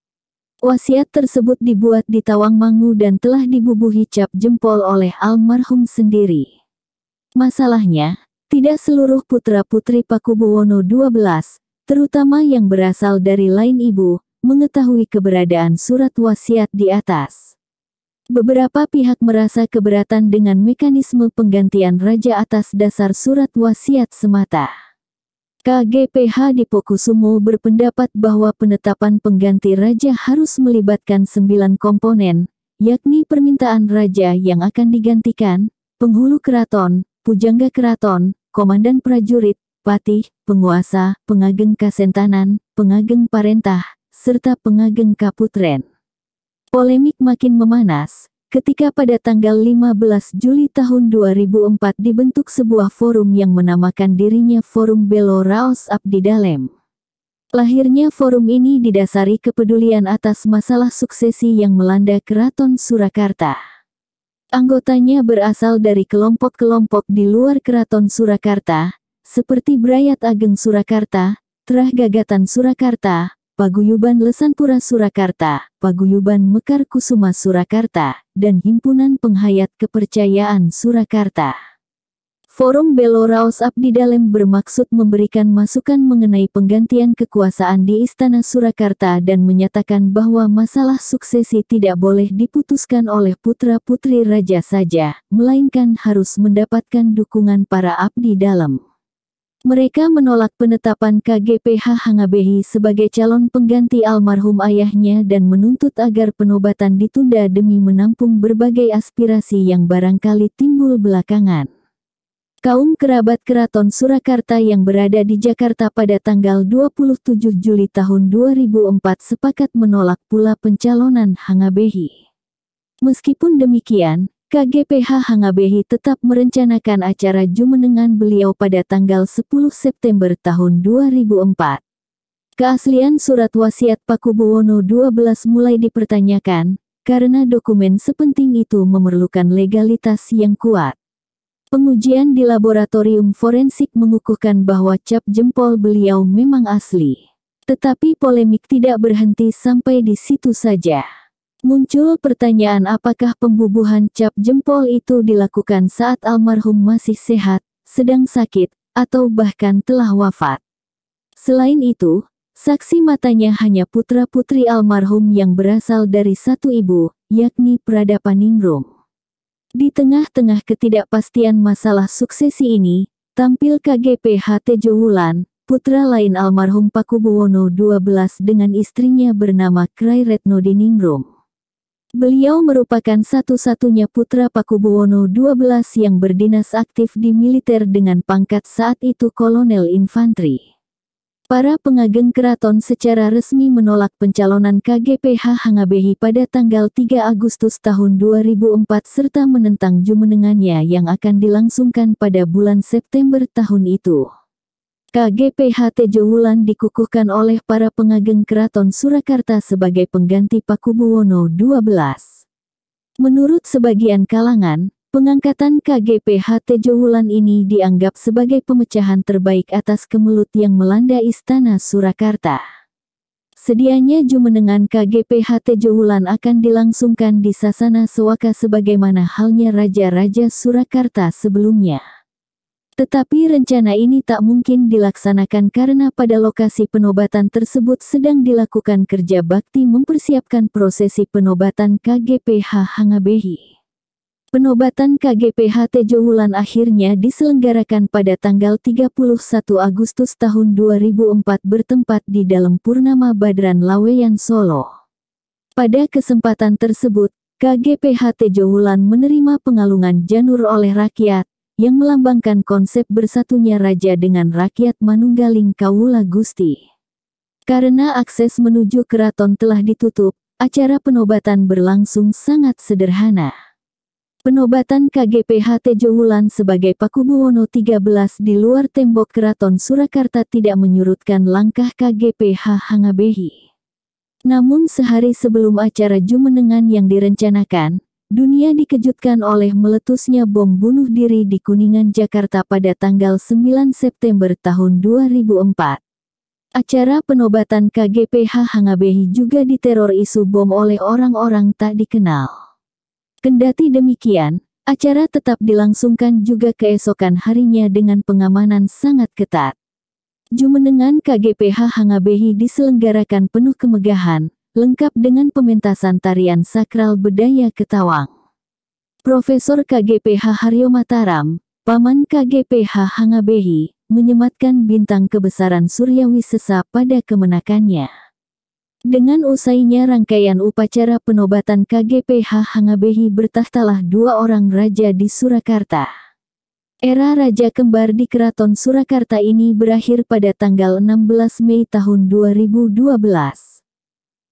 Wasiat tersebut dibuat di Tawangmangu dan telah dibubuhi cap jempol oleh almarhum sendiri. Masalahnya, tidak seluruh putra-putri Pakubuwono XII, terutama yang berasal dari lain ibu, mengetahui keberadaan surat wasiat di atas. Beberapa pihak merasa keberatan dengan mekanisme penggantian raja atas dasar surat wasiat semata. KGPH Dipokusumo berpendapat bahwa penetapan pengganti raja harus melibatkan 9 komponen, yakni permintaan raja yang akan digantikan, penghulu keraton, pujangga keraton, komandan prajurit, patih, penguasa, pengageng kasentanan, pengageng parentah, serta pengageng kaputren. Polemik makin memanas, ketika pada tanggal 15 Juli tahun 2004 dibentuk sebuah forum yang menamakan dirinya Forum Belo Raos Abdi Dalem. Lahirnya forum ini didasari kepedulian atas masalah suksesi yang melanda Keraton Surakarta. Anggotanya berasal dari kelompok-kelompok di luar Keraton Surakarta, seperti Brayat Ageng Surakarta, Trah Gagatan Surakarta, Paguyuban Lesanpura Surakarta, Paguyuban Mekar Kusuma Surakarta, dan Himpunan Penghayat Kepercayaan Surakarta. Forum Belo Raos Abdi Dalem bermaksud memberikan masukan mengenai penggantian kekuasaan di Istana Surakarta dan menyatakan bahwa masalah suksesi tidak boleh diputuskan oleh putra-putri raja saja, melainkan harus mendapatkan dukungan para abdi dalam. Mereka menolak penetapan KGPH Hangabehi sebagai calon pengganti almarhum ayahnya dan menuntut agar penobatan ditunda demi menampung berbagai aspirasi yang barangkali timbul belakangan. Kaum kerabat Keraton Surakarta yang berada di Jakarta pada tanggal 27 Juli tahun 2004 sepakat menolak pula pencalonan Hangabehi. Meskipun demikian, KGPH Hangabehi tetap merencanakan acara jumenengan beliau pada tanggal 10 September tahun 2004. Keaslian surat wasiat Pakubuwono XII mulai dipertanyakan, karena dokumen sepenting itu memerlukan legalitas yang kuat. Pengujian di laboratorium forensik mengukuhkan bahwa cap jempol beliau memang asli. Tetapi polemik tidak berhenti sampai di situ saja. Muncul pertanyaan apakah pembubuhan cap jempol itu dilakukan saat almarhum masih sehat, sedang sakit, atau bahkan telah wafat. Selain itu, saksi matanya hanya putra-putri almarhum yang berasal dari satu ibu, yakni Pradapaningrum. Di tengah-tengah ketidakpastian masalah suksesi ini, tampil KGPH Tejo Wulan, putra lain almarhum Pakubuwono XII dengan istrinya bernama Krai Retnodiningrum. Beliau merupakan satu-satunya putra Pakubuwono XII yang berdinas aktif di militer dengan pangkat saat itu kolonel infanteri. Para pengageng keraton secara resmi menolak pencalonan KGPH Hangabehi pada tanggal 3 Agustus tahun 2004 serta menentang jumenengannya yang akan dilangsungkan pada bulan September tahun itu. KGPH Tejo Wulan dikukuhkan oleh para pengageng Keraton Surakarta sebagai pengganti Pakubuwono XII. Menurut sebagian kalangan, Pengangkatan KGP Tejowulan ini dianggap sebagai pemecahan terbaik atas kemelut yang melanda Istana Surakarta. Sedianya jumenengan KGP Tejowulan akan dilangsungkan di Sasana Sewaka sebagaimana halnya Raja-Raja Surakarta sebelumnya. Tetapi rencana ini tak mungkin dilaksanakan karena pada lokasi penobatan tersebut sedang dilakukan kerja bakti mempersiapkan prosesi penobatan KGP Hangabehi. Penobatan KGP Tejowulan akhirnya diselenggarakan pada tanggal 31 Agustus tahun 2004 bertempat di dalam Purnama Badran Laweyan Solo. Pada kesempatan tersebut, KGP Tejowulan menerima pengalungan janur oleh rakyat, yang melambangkan konsep bersatunya raja dengan rakyat manunggaling Kawula Gusti. Karena akses menuju keraton telah ditutup, acara penobatan berlangsung sangat sederhana. Penobatan KGP Tejowulan sebagai Pakubuwono XIII di luar tembok Keraton Surakarta tidak menyurutkan langkah KGP Hangabehi. Namun sehari sebelum acara jumenengan yang direncanakan, dunia dikejutkan oleh meletusnya bom bunuh diri di Kuningan, Jakarta pada tanggal 9 September tahun 2004. Acara penobatan KGP Hangabehi juga diteror isu bom oleh orang-orang tak dikenal. Kendati demikian, acara tetap dilangsungkan juga keesokan harinya dengan pengamanan sangat ketat. Jumenengan KGP Hangabehi diselenggarakan penuh kemegahan, lengkap dengan pementasan tarian sakral Bedaya Ketawang. Profesor KGP Haryo Mataram, paman KGP Hangabehi, menyematkan bintang kebesaran Suryawi Sesa pada kemenakannya. Dengan usainya rangkaian upacara penobatan KGP Hangabehi bertahtalah dua orang raja di Surakarta. Era Raja Kembar di Keraton Surakarta ini berakhir pada tanggal 16 Mei tahun 2012.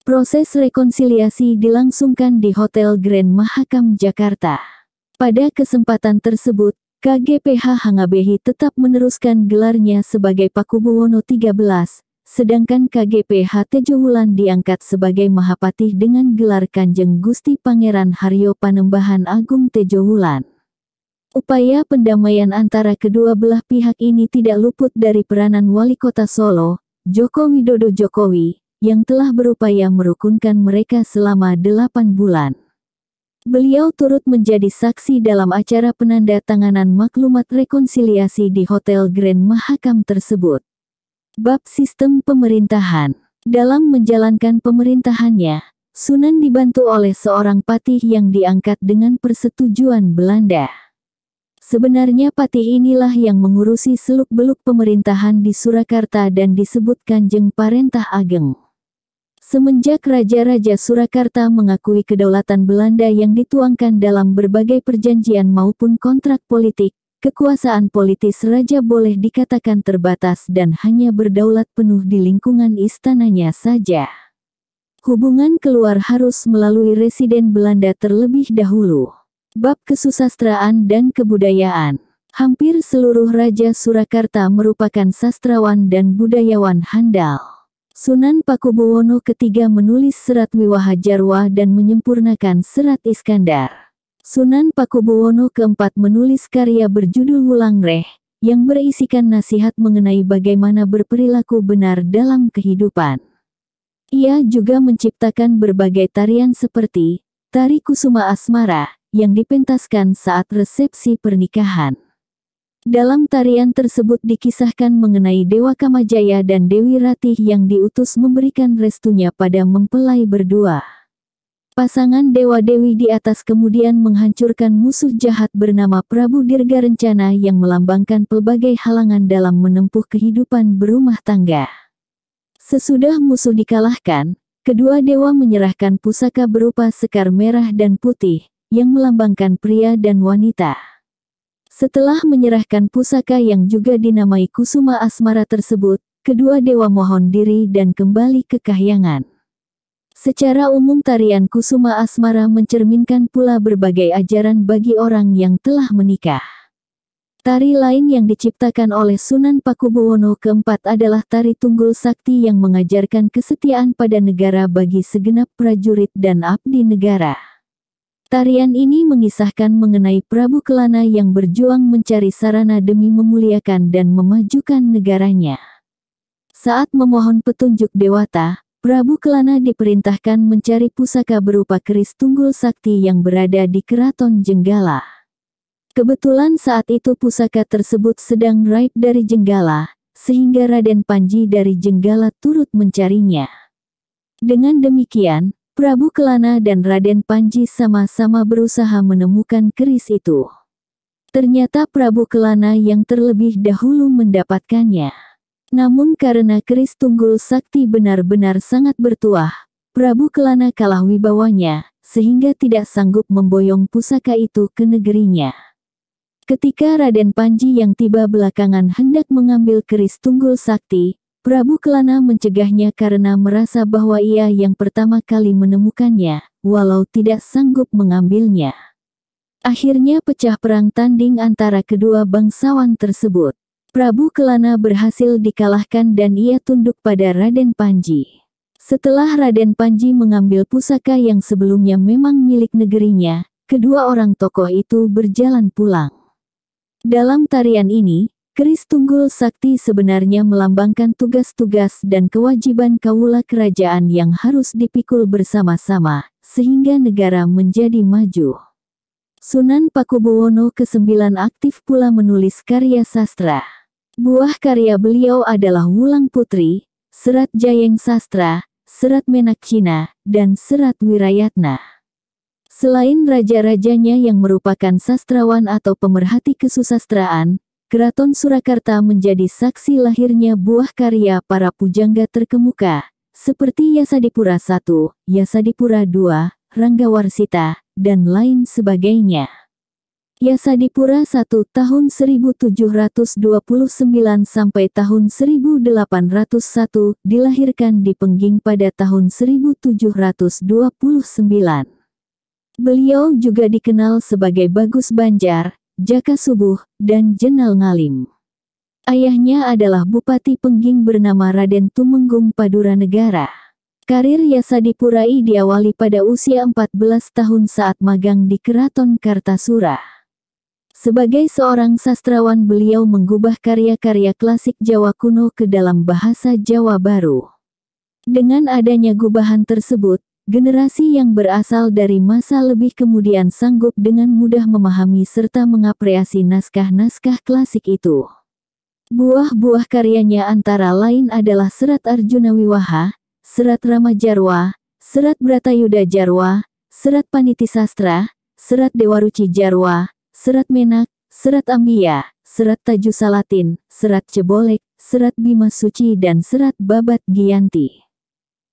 Proses rekonsiliasi dilangsungkan di Hotel Grand Mahakam Jakarta. Pada kesempatan tersebut, KGP Hangabehi tetap meneruskan gelarnya sebagai Pakubuwono XIII, sedangkan KGP Tejowulan diangkat sebagai Mahapatih dengan gelar Kanjeng Gusti Pangeran Haryo Panembahan Agung Tejowulan. Upaya pendamaian antara kedua belah pihak ini tidak luput dari peranan Wali Kota Solo, Joko Widodo Jokowi, yang telah berupaya merukunkan mereka selama 8 bulan. Beliau turut menjadi saksi dalam acara penandatanganan maklumat rekonsiliasi di Hotel Grand Mahakam tersebut. Bab sistem pemerintahan. Dalam menjalankan pemerintahannya, Sunan dibantu oleh seorang patih yang diangkat dengan persetujuan Belanda. Sebenarnya patih inilah yang mengurusi seluk-beluk pemerintahan di Surakarta dan disebut Kanjeng Parentah Ageng. Semenjak Raja-Raja Surakarta mengakui kedaulatan Belanda yang dituangkan dalam berbagai perjanjian maupun kontrak politik, kekuasaan politis raja boleh dikatakan terbatas dan hanya berdaulat penuh di lingkungan istananya saja. Hubungan keluar harus melalui residen Belanda terlebih dahulu. Bab kesusastraan dan kebudayaan. Hampir seluruh Raja Surakarta merupakan sastrawan dan budayawan handal. Sunan Pakubuwono III menulis serat Wiwaha Jarwa dan menyempurnakan serat Iskandar. Sunan Pakubuwono keempat menulis karya berjudul Wulangreh, yang berisikan nasihat mengenai bagaimana berperilaku benar dalam kehidupan. Ia juga menciptakan berbagai tarian seperti Tari Kusuma Asmara, yang dipentaskan saat resepsi pernikahan. Dalam tarian tersebut dikisahkan mengenai Dewa Kamajaya dan Dewi Ratih yang diutus memberikan restunya pada mempelai berdua. Pasangan dewa-dewi di atas kemudian menghancurkan musuh jahat bernama Prabu Dirgarencana yang melambangkan pelbagai halangan dalam menempuh kehidupan berumah tangga. Sesudah musuh dikalahkan, kedua dewa menyerahkan pusaka berupa sekar merah dan putih, yang melambangkan pria dan wanita. Setelah menyerahkan pusaka yang juga dinamai Kusuma Asmara tersebut, kedua dewa mohon diri dan kembali ke kahyangan. Secara umum tarian Kusuma Asmara mencerminkan pula berbagai ajaran bagi orang yang telah menikah. Tari lain yang diciptakan oleh Sunan Pakubuwono keempat adalah tari Tunggul Sakti yang mengajarkan kesetiaan pada negara bagi segenap prajurit dan abdi negara. Tarian ini mengisahkan mengenai Prabu Kelana yang berjuang mencari sarana demi memuliakan dan memajukan negaranya. Saat memohon petunjuk Dewata, Prabu Kelana diperintahkan mencari pusaka berupa keris tunggul sakti yang berada di Keraton Jenggala. Kebetulan saat itu pusaka tersebut sedang raib dari Jenggala, sehingga Raden Panji dari Jenggala turut mencarinya. Dengan demikian, Prabu Kelana dan Raden Panji sama-sama berusaha menemukan keris itu. Ternyata Prabu Kelana yang terlebih dahulu mendapatkannya. Namun karena keris tunggul sakti benar-benar sangat bertuah, Prabu Kelana kalah wibawanya, sehingga tidak sanggup memboyong pusaka itu ke negerinya. Ketika Raden Panji yang tiba belakangan hendak mengambil keris tunggul sakti, Prabu Kelana mencegahnya karena merasa bahwa ia yang pertama kali menemukannya, walau tidak sanggup mengambilnya. Akhirnya pecah perang tanding antara kedua bangsawan tersebut. Prabu Kelana berhasil dikalahkan dan ia tunduk pada Raden Panji. Setelah Raden Panji mengambil pusaka yang sebelumnya memang milik negerinya, kedua orang tokoh itu berjalan pulang. Dalam tarian ini, keris tunggul sakti sebenarnya melambangkan tugas-tugas dan kewajiban kaula kerajaan yang harus dipikul bersama-sama, sehingga negara menjadi maju. Sunan Pakubuwono ke-9 aktif pula menulis karya sastra. Buah karya beliau adalah Wulang Putri, Serat Jayeng Sastra, Serat Menak Cina, dan Serat Wirayatna. Selain raja-rajanya yang merupakan sastrawan atau pemerhati kesusastraan, Keraton Surakarta menjadi saksi lahirnya buah karya para pujangga terkemuka, seperti Yasadipura I, Yasadipura II, Ranggawarsita, dan lain sebagainya. Yasadipura I tahun 1729 sampai tahun 1801 dilahirkan di Pengging pada tahun 1729. Beliau juga dikenal sebagai Bagus Banjar, Jaka Subuh, dan Jenal Ngalim. Ayahnya adalah Bupati Pengging bernama Raden Tumenggung Paduranegara. Karir Yasadipura I diawali pada usia 14 tahun saat magang di Keraton Kartasura. Sebagai seorang sastrawan beliau menggubah karya-karya klasik Jawa kuno ke dalam bahasa Jawa baru. Dengan adanya gubahan tersebut, generasi yang berasal dari masa lebih kemudian sanggup dengan mudah memahami serta mengapreasi naskah-naskah klasik itu. Buah-buah karyanya antara lain adalah Serat Arjuna Wiwaha, Serat Rama Jarwa, Serat Bratayuda Jarwa, Serat Paniti Sastra, Serat Dewaruci Jarwa, Serat Menak, Serat Ambiya, Serat Tajusalatin, Serat Cebolek, Serat Bima Suci dan Serat Babat Giyanti.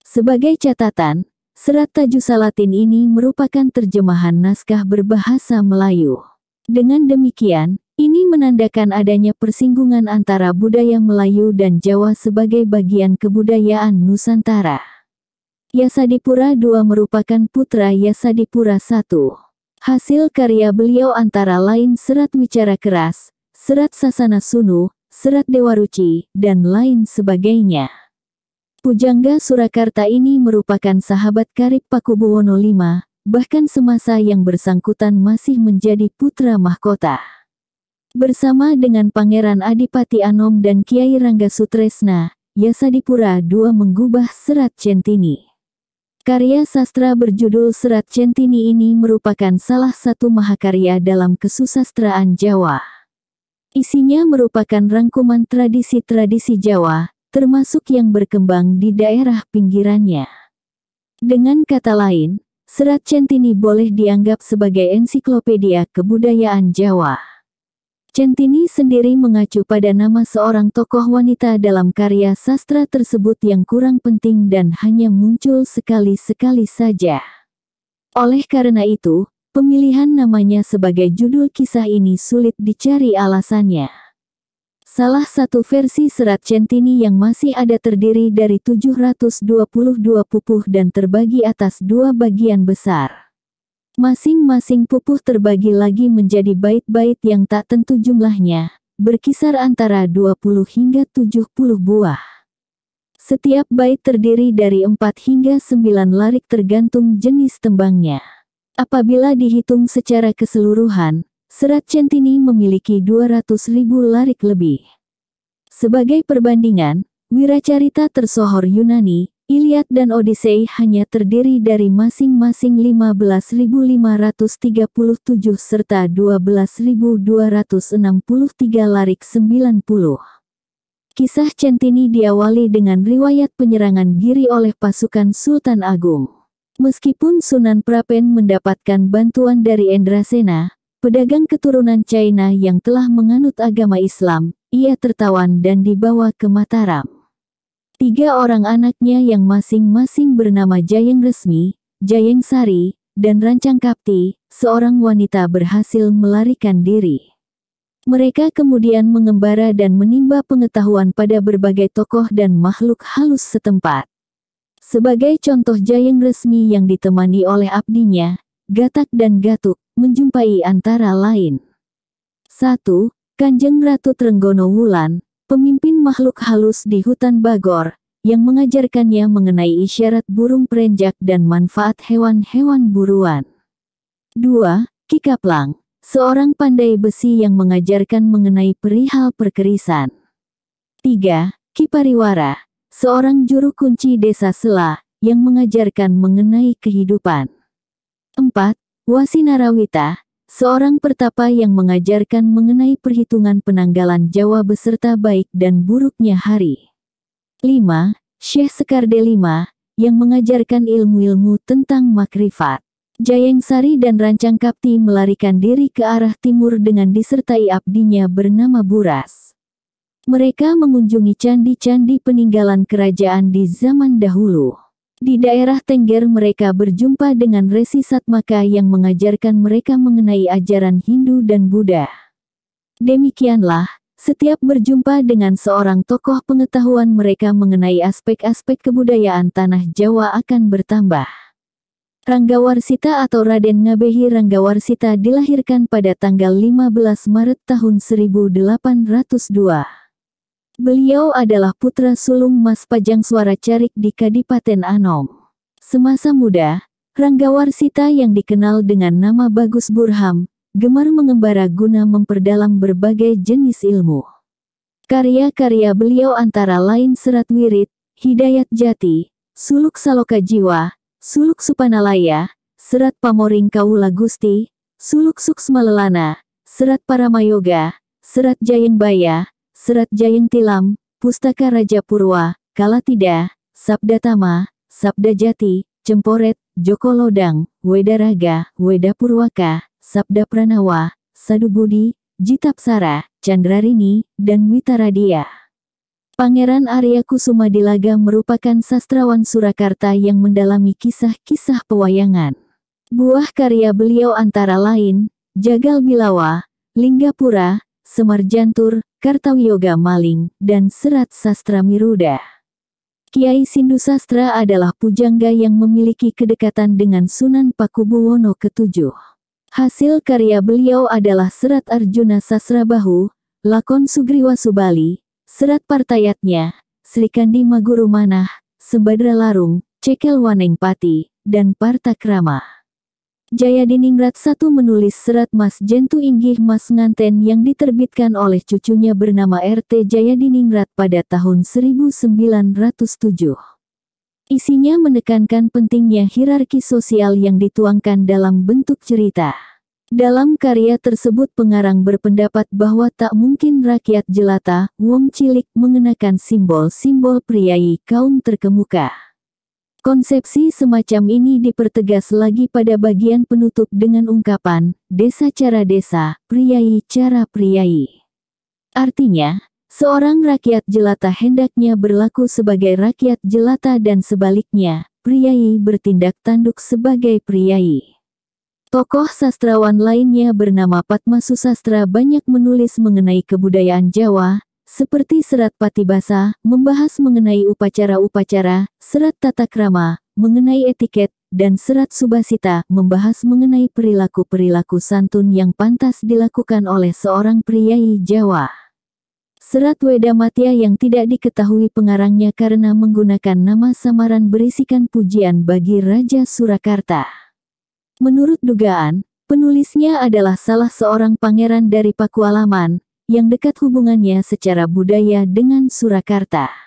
Sebagai catatan, Serat Tajusalatin ini merupakan terjemahan naskah berbahasa Melayu. Dengan demikian, ini menandakan adanya persinggungan antara budaya Melayu dan Jawa sebagai bagian kebudayaan Nusantara. Yasadipura II merupakan putra Yasadipura I. Hasil karya beliau antara lain Serat Wicara Keras, Serat Sasana Sunu, Serat Dewaruci, dan lain sebagainya. Pujangga Surakarta ini merupakan sahabat karib Pakubuwono V, bahkan semasa yang bersangkutan masih menjadi putra mahkota. Bersama dengan Pangeran Adipati Anom dan Kiai Rangga Sutresna, Yasadipura II menggubah Serat Centini. Karya sastra berjudul Serat Centini ini merupakan salah satu mahakarya dalam kesusastraan Jawa. Isinya merupakan rangkuman tradisi-tradisi Jawa, termasuk yang berkembang di daerah pinggirannya. Dengan kata lain, Serat Centini boleh dianggap sebagai ensiklopedia kebudayaan Jawa. Centini sendiri mengacu pada nama seorang tokoh wanita dalam karya sastra tersebut yang kurang penting dan hanya muncul sekali-sekali saja. Oleh karena itu, pemilihan namanya sebagai judul kisah ini sulit dicari alasannya. Salah satu versi Serat Centini yang masih ada terdiri dari 722 pupuh dan terbagi atas dua bagian besar. Masing-masing pupuh terbagi lagi menjadi bait-bait yang tak tentu jumlahnya, berkisar antara 20 hingga 70 buah. Setiap bait terdiri dari 4 hingga 9 larik tergantung jenis tembangnya. Apabila dihitung secara keseluruhan, Serat Centini memiliki 200.000 larik lebih. Sebagai perbandingan, wiracarita tersohor Yunani, Iliad dan Odyssey hanya terdiri dari masing-masing 15.537 serta 12.263 larik 90. Kisah Centini diawali dengan riwayat penyerangan Giri oleh pasukan Sultan Agung. Meskipun Sunan Prapen mendapatkan bantuan dari Endrasena, pedagang keturunan China yang telah menganut agama Islam, ia tertawan dan dibawa ke Mataram. 3 orang anaknya yang masing-masing bernama Jayeng Resmi, Jayeng Sari, dan Rancang Kapti, seorang wanita berhasil melarikan diri. Mereka kemudian mengembara dan menimba pengetahuan pada berbagai tokoh dan makhluk halus setempat. Sebagai contoh, Jayeng Resmi yang ditemani oleh abdinya, Gatak dan Gatuk, menjumpai antara lain 1. Kanjeng Ratu Trenggono Wulan, pemimpin makhluk halus di hutan Bagor, yang mengajarkannya mengenai isyarat burung perenjak dan manfaat hewan-hewan buruan. 2. Ki Kaplang, seorang pandai besi yang mengajarkan mengenai perihal perkerisan. 3. Ki Pariwara, seorang juru kunci desa Sela, yang mengajarkan mengenai kehidupan. 4. Wasinarawita, seorang pertapa yang mengajarkan mengenai perhitungan penanggalan Jawa beserta baik dan buruknya hari. 5. Syekh Sekar Delima, yang mengajarkan ilmu-ilmu tentang makrifat. Jayeng Sari dan Rancang Kapti melarikan diri ke arah timur dengan disertai abdinya bernama Buras. Mereka mengunjungi candi-candi peninggalan kerajaan di zaman dahulu. Di daerah Tengger mereka berjumpa dengan Resi Satmaka yang mengajarkan mereka mengenai ajaran Hindu dan Buddha. Demikianlah, setiap berjumpa dengan seorang tokoh pengetahuan mereka mengenai aspek-aspek kebudayaan tanah Jawa akan bertambah. Ranggawarsita atau Raden Ngabehi Ranggawarsita dilahirkan pada tanggal 15 Maret tahun 1802. Beliau adalah putra sulung Mas Pajangsuara Carik di Kadipaten Anom. Semasa muda, Ranggawarsita yang dikenal dengan nama Bagus Burham, gemar mengembara guna memperdalam berbagai jenis ilmu. Karya-karya beliau antara lain Serat Wirid, Hidayat Jati, Suluk Saloka Jiwa, Suluk Supanalaya, Serat Pamoring Kaula Gusti, Suluk Suksma Lelana, Serat Paramayoga, Serat Jayeng Baya, Serat Jayeng Tilam, Pustaka Raja Purwa, Kalatida, Sabda Tama, Sabda Jati, Cemporet, Joko Lodang, Wedaraga, Weda Purwaka, Sabda Pranawa, Sadubudi, Jitapsara, Candrarini, dan Witaradia. Pangeran Arya Kusuma Dilaga merupakan sastrawan Surakarta yang mendalami kisah-kisah pewayangan. Buah karya beliau antara lain, Jagal Bilawa, Linggapura, Semar Jantur, Kartawiyoga Maling, dan Serat Sastra Miruda. Kiai Sindu Sastra adalah pujangga yang memiliki kedekatan dengan Sunan Pakubuwono ke-7. Hasil karya beliau adalah Serat Arjuna Sasrabahu, Lakon Sugriwa Subali, Serat Partayatnya, Srikandi Maguru Manah, Sembadra Larung, Cekel Waneng Pati, dan Partakrama. Jayadiningrat I menulis Serat Mas Jentu Inggih Mas Nganten yang diterbitkan oleh cucunya bernama RT Jayadiningrat pada tahun 1907. Isinya menekankan pentingnya hierarki sosial yang dituangkan dalam bentuk cerita. Dalam karya tersebut pengarang berpendapat bahwa tak mungkin rakyat jelata, wong cilik mengenakan simbol-simbol priai kaum terkemuka. Konsepsi semacam ini dipertegas lagi pada bagian penutup dengan ungkapan, desa cara desa, priai cara priai. Artinya, seorang rakyat jelata hendaknya berlaku sebagai rakyat jelata dan sebaliknya, priai bertindak tanduk sebagai priai. Tokoh sastrawan lainnya bernama Patma Susastra banyak menulis mengenai kebudayaan Jawa, seperti Serat Patibasa, membahas mengenai upacara-upacara, Serat Tatakrama, mengenai etiket, dan Serat Subasita, membahas mengenai perilaku-perilaku santun yang pantas dilakukan oleh seorang priai Jawa. Serat Wedamatya yang tidak diketahui pengarangnya karena menggunakan nama samaran berisikan pujian bagi Raja Surakarta. Menurut dugaan, penulisnya adalah salah seorang pangeran dari Pakualaman, yang dekat hubungannya secara budaya dengan Surakarta.